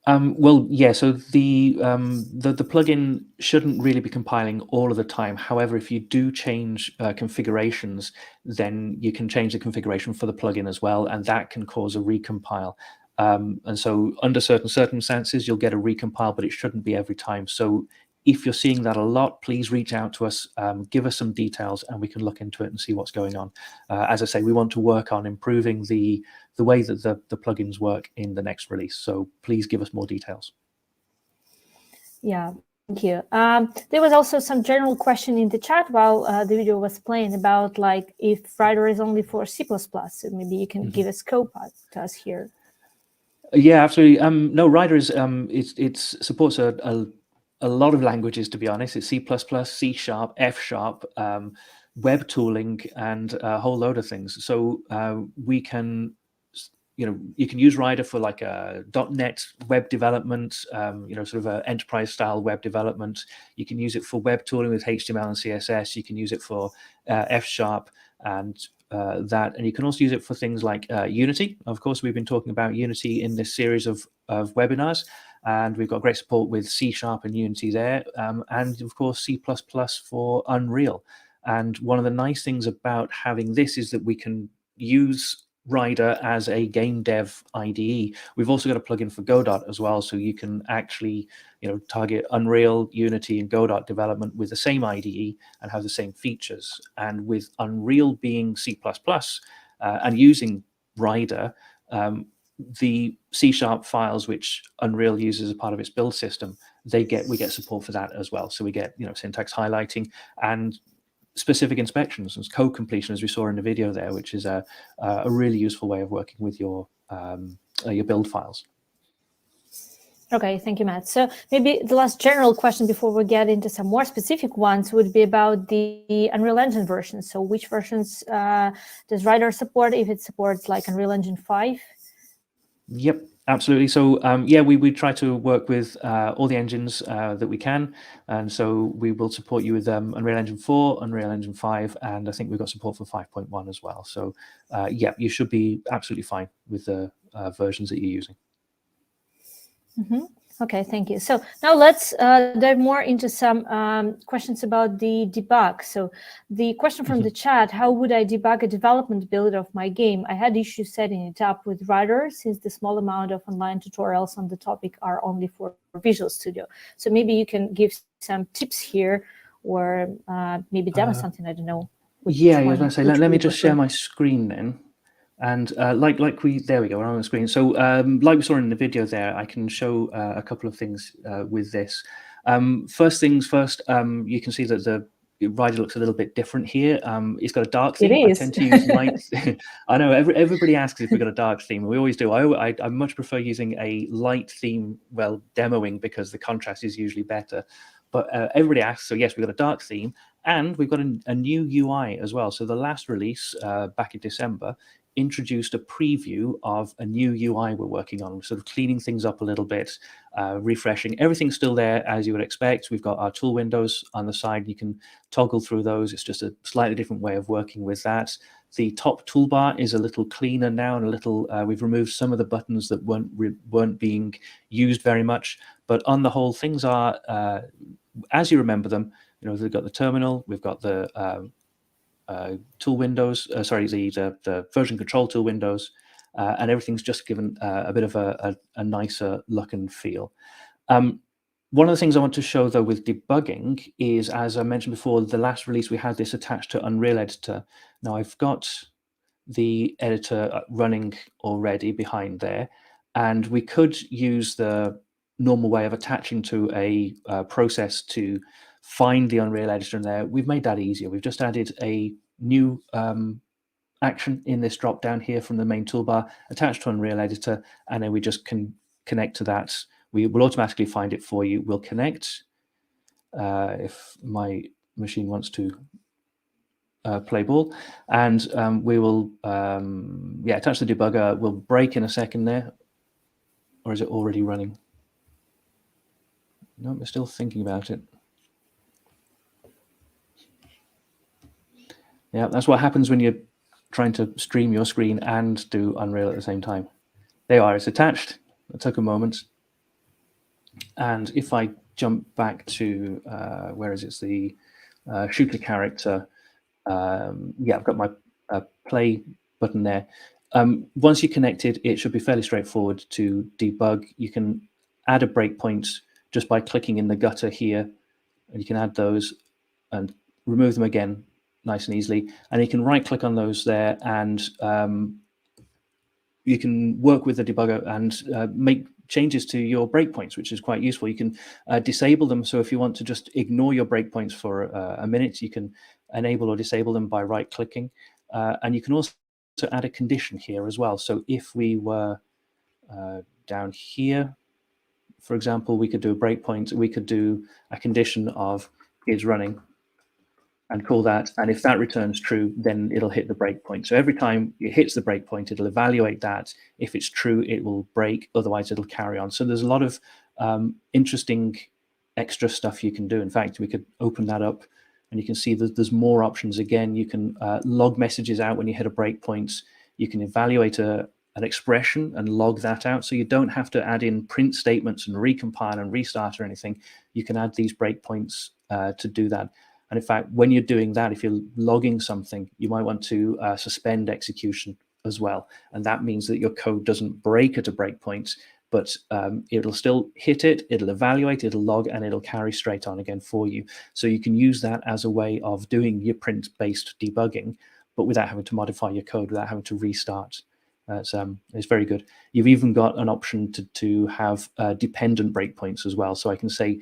Well, yeah. So the plugin shouldn't really be compiling all of the time. However, if you do change configurations, then you can change the configuration for the plugin as well, and that can cause a recompile. And so, under certain circumstances, you'll get a recompile, but it shouldn't be every time. So, if you're seeing that a lot, please reach out to us, give us some details, and we can look into it and see what's going on. As I say, we want to work on improving the way that the plugins work in the next release. So please give us more details. Yeah, thank you. There was also some general question in the chat while the video was playing about like if Rider is only for C++. So maybe you can give a scope to us here. Yeah, absolutely. No, Rider is it supports a lot of languages, to be honest. It's C++, C#, F#, web tooling, and a whole load of things. So we can, you can use Rider for like a .NET web development, sort of an enterprise style web development. You can use it for web tooling with HTML and CSS. You can use it for F# and that, and you can also use it for things like Unity. Of course, we've been talking about Unity in this series of webinars, and we've got great support with C# and Unity there, and of course C++ for Unreal. And one of the nice things about having this is that we can use Rider as a game dev IDE. We've also got a plugin for Godot as well, so you can actually target Unreal, Unity, and Godot development with the same IDE and have the same features. And with Unreal being C++ and using Rider, the C# files which Unreal uses as part of its build system, we get support for that as well. So we get syntax highlighting and specific inspections and code completion, as we saw in the video there, which is a really useful way of working with your build files. Okay, thank you, Matt. So maybe the last general question before we get into some more specific ones would be about the Unreal Engine version. So which versions does Rider support, if it supports like Unreal Engine 5? Yep, absolutely. So yeah, we try to work with all the engines that we can, and so we will support you with Unreal Engine 4, Unreal Engine 5, and I think we've got support for 5.1 as well. So yeah, you should be absolutely fine with the versions that you're using. Mm-hmm. Okay, thank you. So now let's dive more into some questions about the debug. So the question from the chat, how would I debug a development build of my game? I had issues setting it up with Rider since the small amount of online tutorials on the topic are only for Visual Studio. So maybe you can give some tips here or maybe demo something, I don't know. Yeah, I was going to say, let me just share my screen then. And there we go, we're on the screen. So like we saw in the video there, I can show a couple of things with this. First things first, you can see that the Rider looks a little bit different here. It's got a dark theme. It is. I tend to use light. I know everybody asks if we've got a dark theme. We always do. I much prefer using a light theme, well, demoing, because the contrast is usually better. But everybody asks, so yes, we've got a dark theme, and we've got a new UI as well. So the last release back in December introduced a preview of a new UI we're working on, sort of cleaning things up a little bit, refreshing. Everything's still there as you would expect. We've got our tool windows on the side. You can toggle through those. It's just a slightly different way of working with that. The top toolbar is a little cleaner now, and a little. We've removed some of the buttons that weren't being used very much. But on the whole, things are as you remember them. You know, we've got the terminal. We've got the tool windows. Sorry, the version control tool windows, and everything's just given a bit of a nicer look and feel. One of the things I want to show, though, with debugging is, as I mentioned before, the last release we had this attached to Unreal Editor. Now I've got the editor running already behind there, and we could use the normal way of attaching to a process to find the Unreal Editor in there. We've made that easier. We've just added a new action in this drop down here from the main toolbar, attached to Unreal Editor, and then we just can connect to that. We will automatically find it for you. We'll connect if my machine wants to play ball, and we will attach the debugger. We'll break in a second there, or is it already running? No, we're still thinking about it. Yeah, that's what happens when you're trying to stream your screen and do Unreal at the same time. There you are, it's attached. It took a moment. And if I jump back to, where is it? It's the shooter character. I've got my play button there. Once you're connected, it should be fairly straightforward to debug. You can add a breakpoint just by clicking in the gutter here, and you can add those and remove them again nice and easily. And you can right-click on those there, and you can work with the debugger and make changes to your breakpoints, which is quite useful. You can disable them. So if you want to just ignore your breakpoints for a minute, you can enable or disable them by right-clicking. And you can also add a condition here as well. So if we were down here, for example, we could do a breakpoint. We could do a condition of is running and call that. And if that returns true, then it'll hit the breakpoint. So every time it hits the breakpoint, it'll evaluate that. If it's true, it will break. Otherwise, it'll carry on. So there's a lot of interesting extra stuff you can do. In fact, we could open that up, and you can see that there's more options. Again, you can log messages out when you hit a breakpoint. You can evaluate an expression and log that out. So you don't have to add in print statements and recompile and restart or anything. You can add these breakpoints to do that. And in fact, when you're doing that, if you're logging something, you might want to suspend execution as well. And that means that your code doesn't break at a breakpoint, but it'll still hit it, it'll evaluate, it'll log, and it'll carry straight on again for you. So you can use that as a way of doing your print-based debugging, but without having to modify your code, without having to restart. It's very good. You've even got an option to have dependent breakpoints as well. So I can say,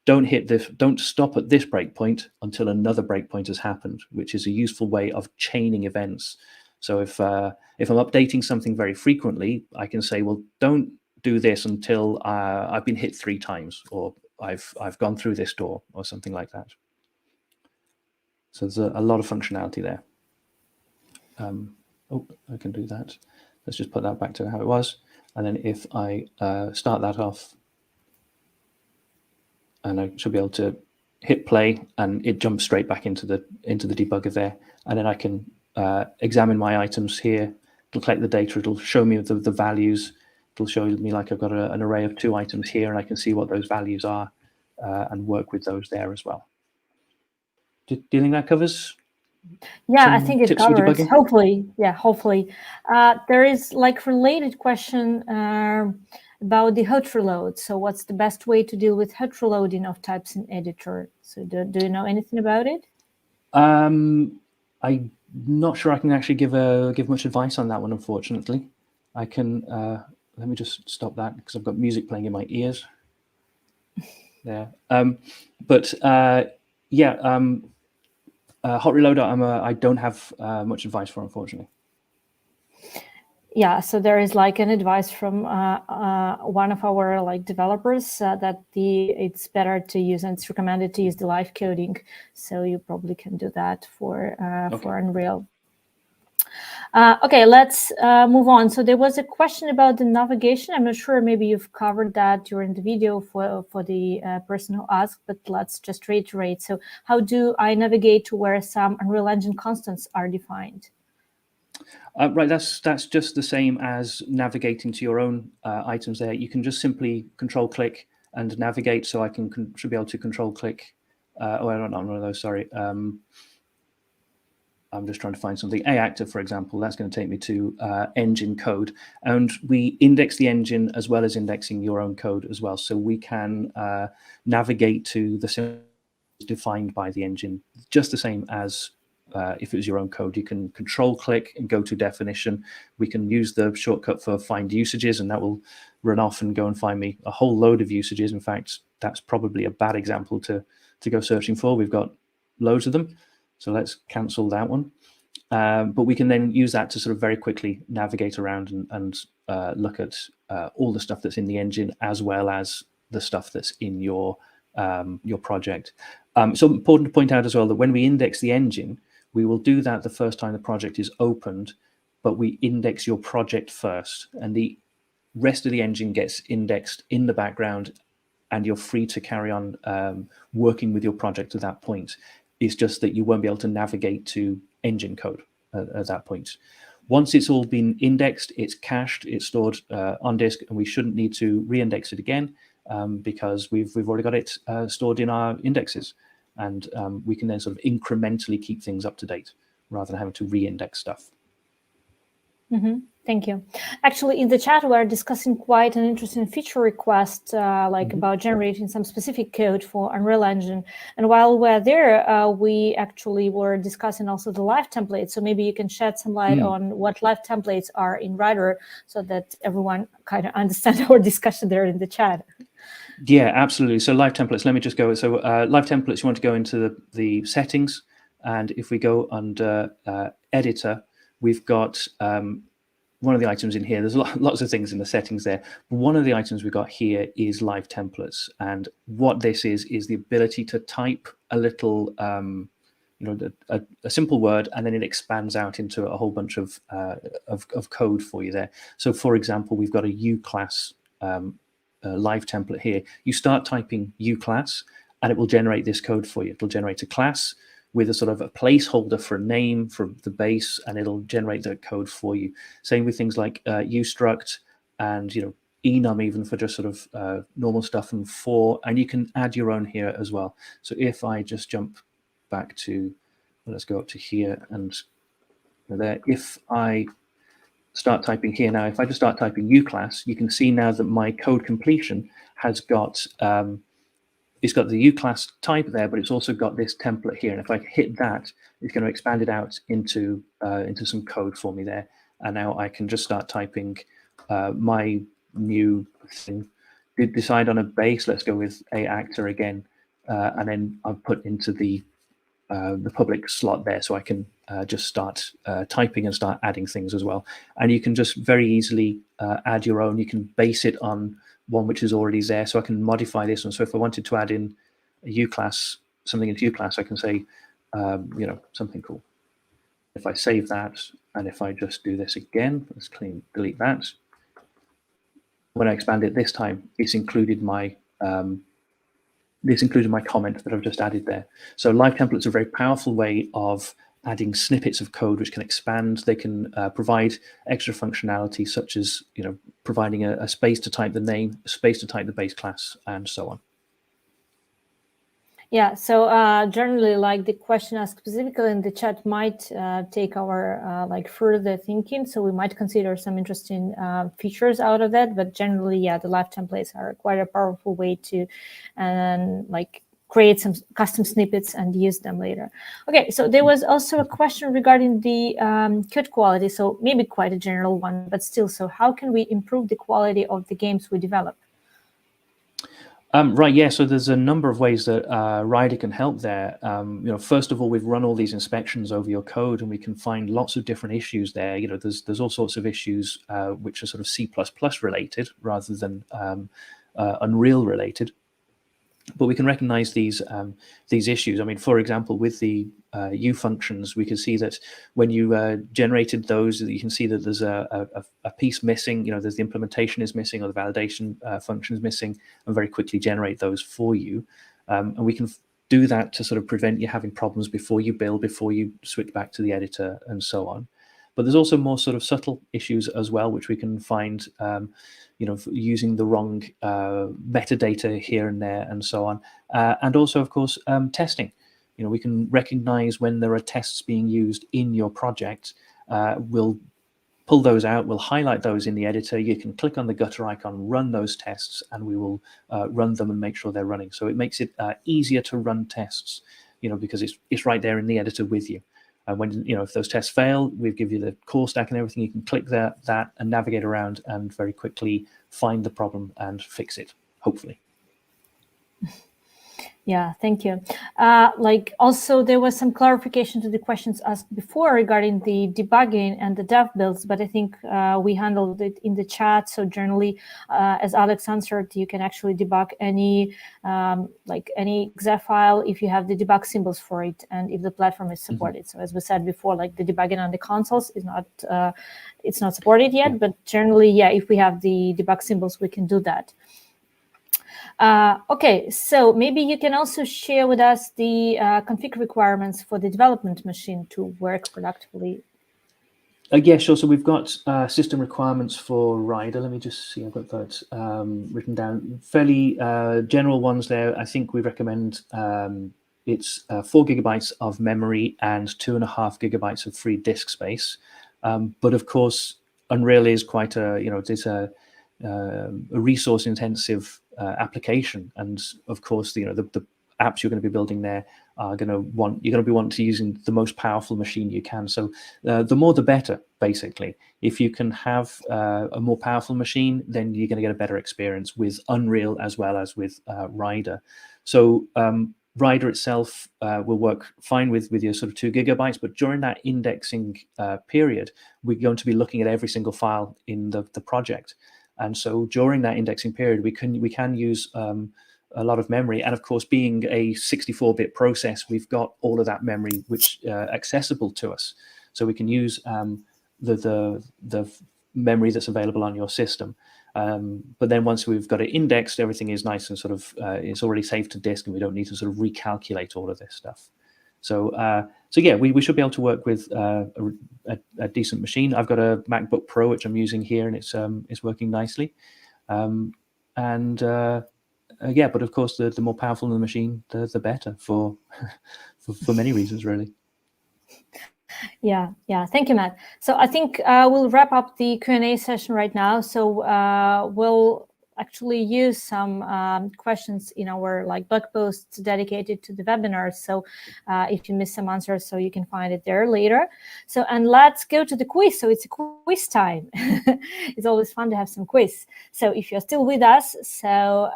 don't stop at this breakpoint until another breakpoint has happened, which is a useful way of chaining events. So if I'm updating something very frequently, I can say, well, don't do this until I've been hit 3 times, or I've gone through this door, or something like that. So there's a lot of functionality there. I can do that. Let's just put that back to how it was. And then if I start that off, and I should be able to hit play, and it jumps straight back into the debugger there. And then I can examine my items here. It'll collect the data. It'll show me the values. It'll show me like I've got an array of 2 items here, and I can see what those values are and work with those there as well. Do you think that covers? Yeah, I think it covers. Hopefully, yeah, hopefully. There is like related question about the hot reload. So what's the best way to deal with hot reloading of types in editor? So do you know anything about it? I'm not sure I can actually give much advice on that one, unfortunately. I can, let me just stop that because I've got music playing in my ears. There. Hot reloader, I don't have much advice for, unfortunately. Yeah, so there is like an advice from one of our like developers that it's better to use, and it's recommended to use the live coding. So you probably can do that for Unreal. Okay, let's move on. So there was a question about the navigation. I'm not sure, maybe you've covered that during the video for the person who asked, but let's just reiterate. So how do I navigate to where some Unreal Engine constants are defined? Right, that's just the same as navigating to your own items there. You can just simply control-click and navigate. So I should be able to control-click. Oh, I don't know, one of those, sorry. I'm just trying to find something. A actor, for example, that's going to take me to engine code. And we index the engine as well as indexing your own code as well. So we can navigate to the symbols defined by the engine, just the same as if it was your own code. You can control-click and go to definition. We can use the shortcut for find usages, and that will run off and go and find me a whole load of usages. In fact, that's probably a bad example to go searching for. We've got loads of them. So let's cancel that one. But we can then use that to sort of very quickly navigate around and look at all the stuff that's in the engine, as well as the stuff that's in your project. So important to point out as well that when we index the engine, we will do that the first time the project is opened, but we index your project first, and the rest of the engine gets indexed in the background, and you're free to carry on working with your project at that point. It's just that you won't be able to navigate to engine code at that point. Once it's all been indexed, it's cached, it's stored on disk, and we shouldn't need to re-index it again because we've already got it stored in our indexes. And we can then sort of incrementally keep things up to date rather than having to re-index stuff. Mm-hmm. Thank you. Actually, in the chat, we're discussing quite an interesting feature request, about generating some specific code for Unreal Engine. And while we're there, we actually were discussing also the live templates. So maybe you can shed some light on what live templates are in Rider, so that everyone kind of understands our discussion there in the chat. Yeah, absolutely. So live templates, let me just go. So live templates, you want to go into the settings. And if we go under editor, we've got one of the items in here. There's lots of things in the settings there. One of the items we've got here is live templates. And what this is the ability to type a little, a simple word, and then it expands out into a whole bunch of code for you there. So for example, we've got a uClass live template here. You start typing uClass, and it will generate this code for you. It'll generate a class with a sort of a placeholder for a name for the base, and it'll generate that code for you. Same with things like ustruct and enum, even for just sort of normal stuff, and for, and you can add your own here as well. So if I just jump back to, let's go up to here and there. If I start typing here now, if I just start typing uClass, you can see now that my code completion has got it's got the uClass type there, but it's also got this template here. And if I hit that, it's going to expand it out into some code for me there. And now I can just start typing my new thing. Did decide on a base. Let's go with a actor again, and then I've put into the public slot there, so I can just start typing and start adding things as well. And you can just very easily add your own. You can base it on one which is already there, so I can modify this one. So if I wanted to add in a uClass, something into uClass, I can say, something cool. If I save that, and if I just do this again, let's delete that. When I expand it this time, it's included my comment that I've just added there. So live templates are a very powerful way of adding snippets of code which can expand. They can provide extra functionality, such as providing a space to type the name, a space to type the base class, and so on. Yeah, so generally, like the question asked specifically in the chat might take our further thinking. So we might consider some interesting features out of that. But generally, yeah, the live templates are quite a powerful way to create some custom snippets and use them later. Okay, so there was also a question regarding the code quality. So maybe quite a general one, but still. So how can we improve the quality of the games we develop? Right, yeah. So there's a number of ways that Rider can help there. First of all, we've run all these inspections over your code, and we can find lots of different issues there. There's all sorts of issues which are sort of C++ related rather than Unreal related. But we can recognize these issues. I mean, for example, with the U functions, we can see that when you generated those, you can see that there's a piece missing. There's the implementation is missing, or the validation function is missing, and very quickly generate those for you. And we can do that to sort of prevent you having problems before you build, before you switch back to the editor, and so on. But there's also more sort of subtle issues as well, which we can find, using the wrong metadata here and there, and so on. And also, of course, testing. We can recognize when there are tests being used in your project. We'll pull those out. We'll highlight those in the editor. You can click on the gutter icon, run those tests, and we will run them and make sure they're running. So it makes it easier to run tests, because it's right there in the editor with you. When if those tests fail, we give you the call stack and everything. You can click that and navigate around and very quickly find the problem and fix it, hopefully. Yeah, thank you. Also, there was some clarification to the questions asked before regarding the debugging and the dev builds, but I think we handled it in the chat. So generally, as Alex answered, you can actually debug any any exe file if you have the debug symbols for it and if the platform is supported. Mm-hmm. So as we said before, like the debugging on the consoles is not it's not supported yet, yeah. But generally, yeah, if we have the debug symbols, we can do that. Okay, so maybe you can also share with us the config requirements for the development machine to work productively. Yeah, sure. So we've got system requirements for Rider. Let me just see. I've got that written down. Fairly general ones there. I think we recommend it's 4 gigabytes of memory and 2.5 gigabytes of free disk space. But of course, Unreal is quite it's a resource-intensive application, and of course, the apps you're going to be building there are you're going to be wanting to using the most powerful machine you can. So the more the better, basically. If you can have a more powerful machine, then you're going to get a better experience with Unreal as well as with Rider. So Rider itself will work fine with your sort of 2 gigabytes, but during that indexing period, we're going to be looking at every single file in the project. And so during that indexing period, we can use a lot of memory. And of course, being a 64-bit process, we've got all of that memory which accessible to us. So we can use the memory that's available on your system. But then once we've got it indexed, everything is nice and sort of it's already saved to disk, and we don't need to sort of recalculate all of this stuff. So yeah, we should be able to work with a decent machine. I've got a MacBook Pro which I'm using here, and it's working nicely. Yeah, but of course, the more powerful the machine, the better for many reasons, really. Yeah. Thank you, Matt. So I think we'll wrap up the Q&A session right now. So we'll actually use some questions in our blog posts dedicated to the webinar. So if you missed some answers, so you can find it there later. So, and let's go to the quiz. So it's a quiz time. It's always fun to have some quiz. So if you're still with us, so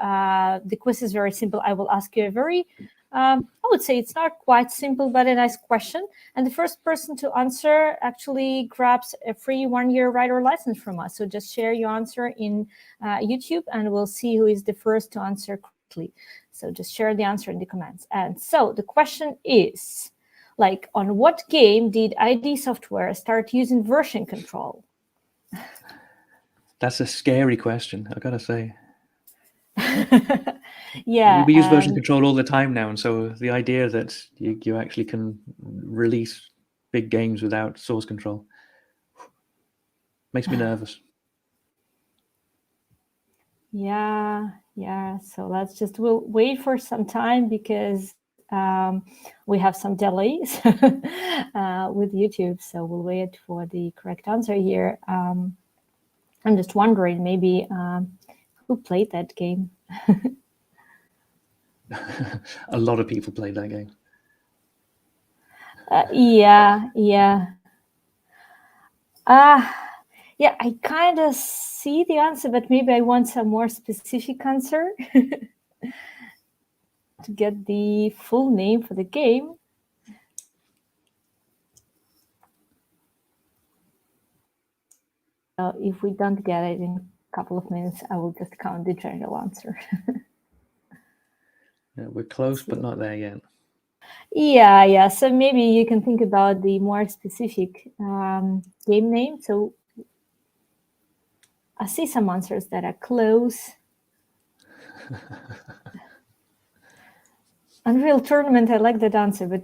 the quiz is very simple. I will ask you a very I would say it's not quite simple, but a nice question. And the first person to answer actually grabs a free 1-year Rider license from us. So just share your answer in YouTube, and we'll see who is the first to answer quickly. So just share the answer in the comments. And so the question is, on what game did ID Software start using version control? That's a scary question, I gotta say. Yeah, we use version control all the time now, and so the idea that you actually can release big games without source control makes me nervous. Yeah. So let's just we'll wait for some time, because we have some delays with YouTube. So we'll wait for the correct answer here. I'm just wondering, maybe who played that game? A lot of people played that game. Yeah. Yeah, I kind of see the answer, but maybe I want some more specific answer. to get the full name for the game. If we don't get it in a couple of minutes, I will just count the general answer. Yeah, we're close, but not there yet. Yeah. So maybe you can think about the more specific game name. So I see some answers that are close. Unreal Tournament, I like that answer, but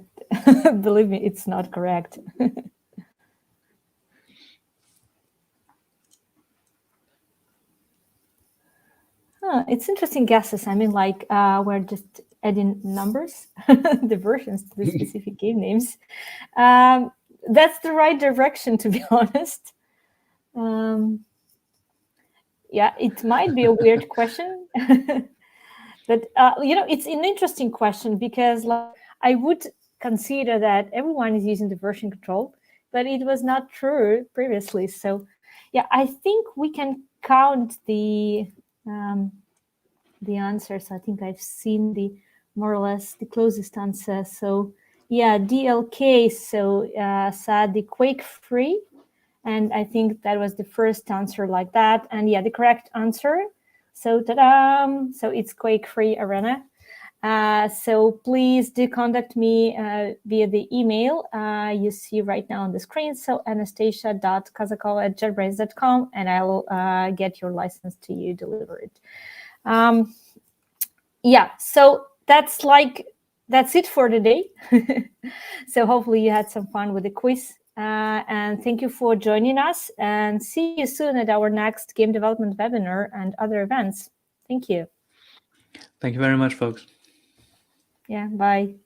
believe me, it's not correct. It's interesting guesses. I mean, like we're just adding numbers, the versions to the specific game names. That's the right direction, to be honest. Yeah, it might be a weird question, but it's an interesting question because I would consider that everyone is using the version control, but it was not true previously. So yeah, I think we can count the answers. I think I've seen the more or less the closest answer. So yeah, DLK, so said the Quake free. And I think that was the first answer like that. And yeah, the correct answer. So ta-da! So it's Quake free arena. So please do contact me via the email you see right now on the screen. So anastasia.kazakova@jetbrains.com, and I will get your license to you delivered. Yeah, so that's it for today. So hopefully you had some fun with the quiz. And thank you for joining us, and see you soon at our next game development webinar and other events. Thank you. Thank you very much, folks. Yeah, bye.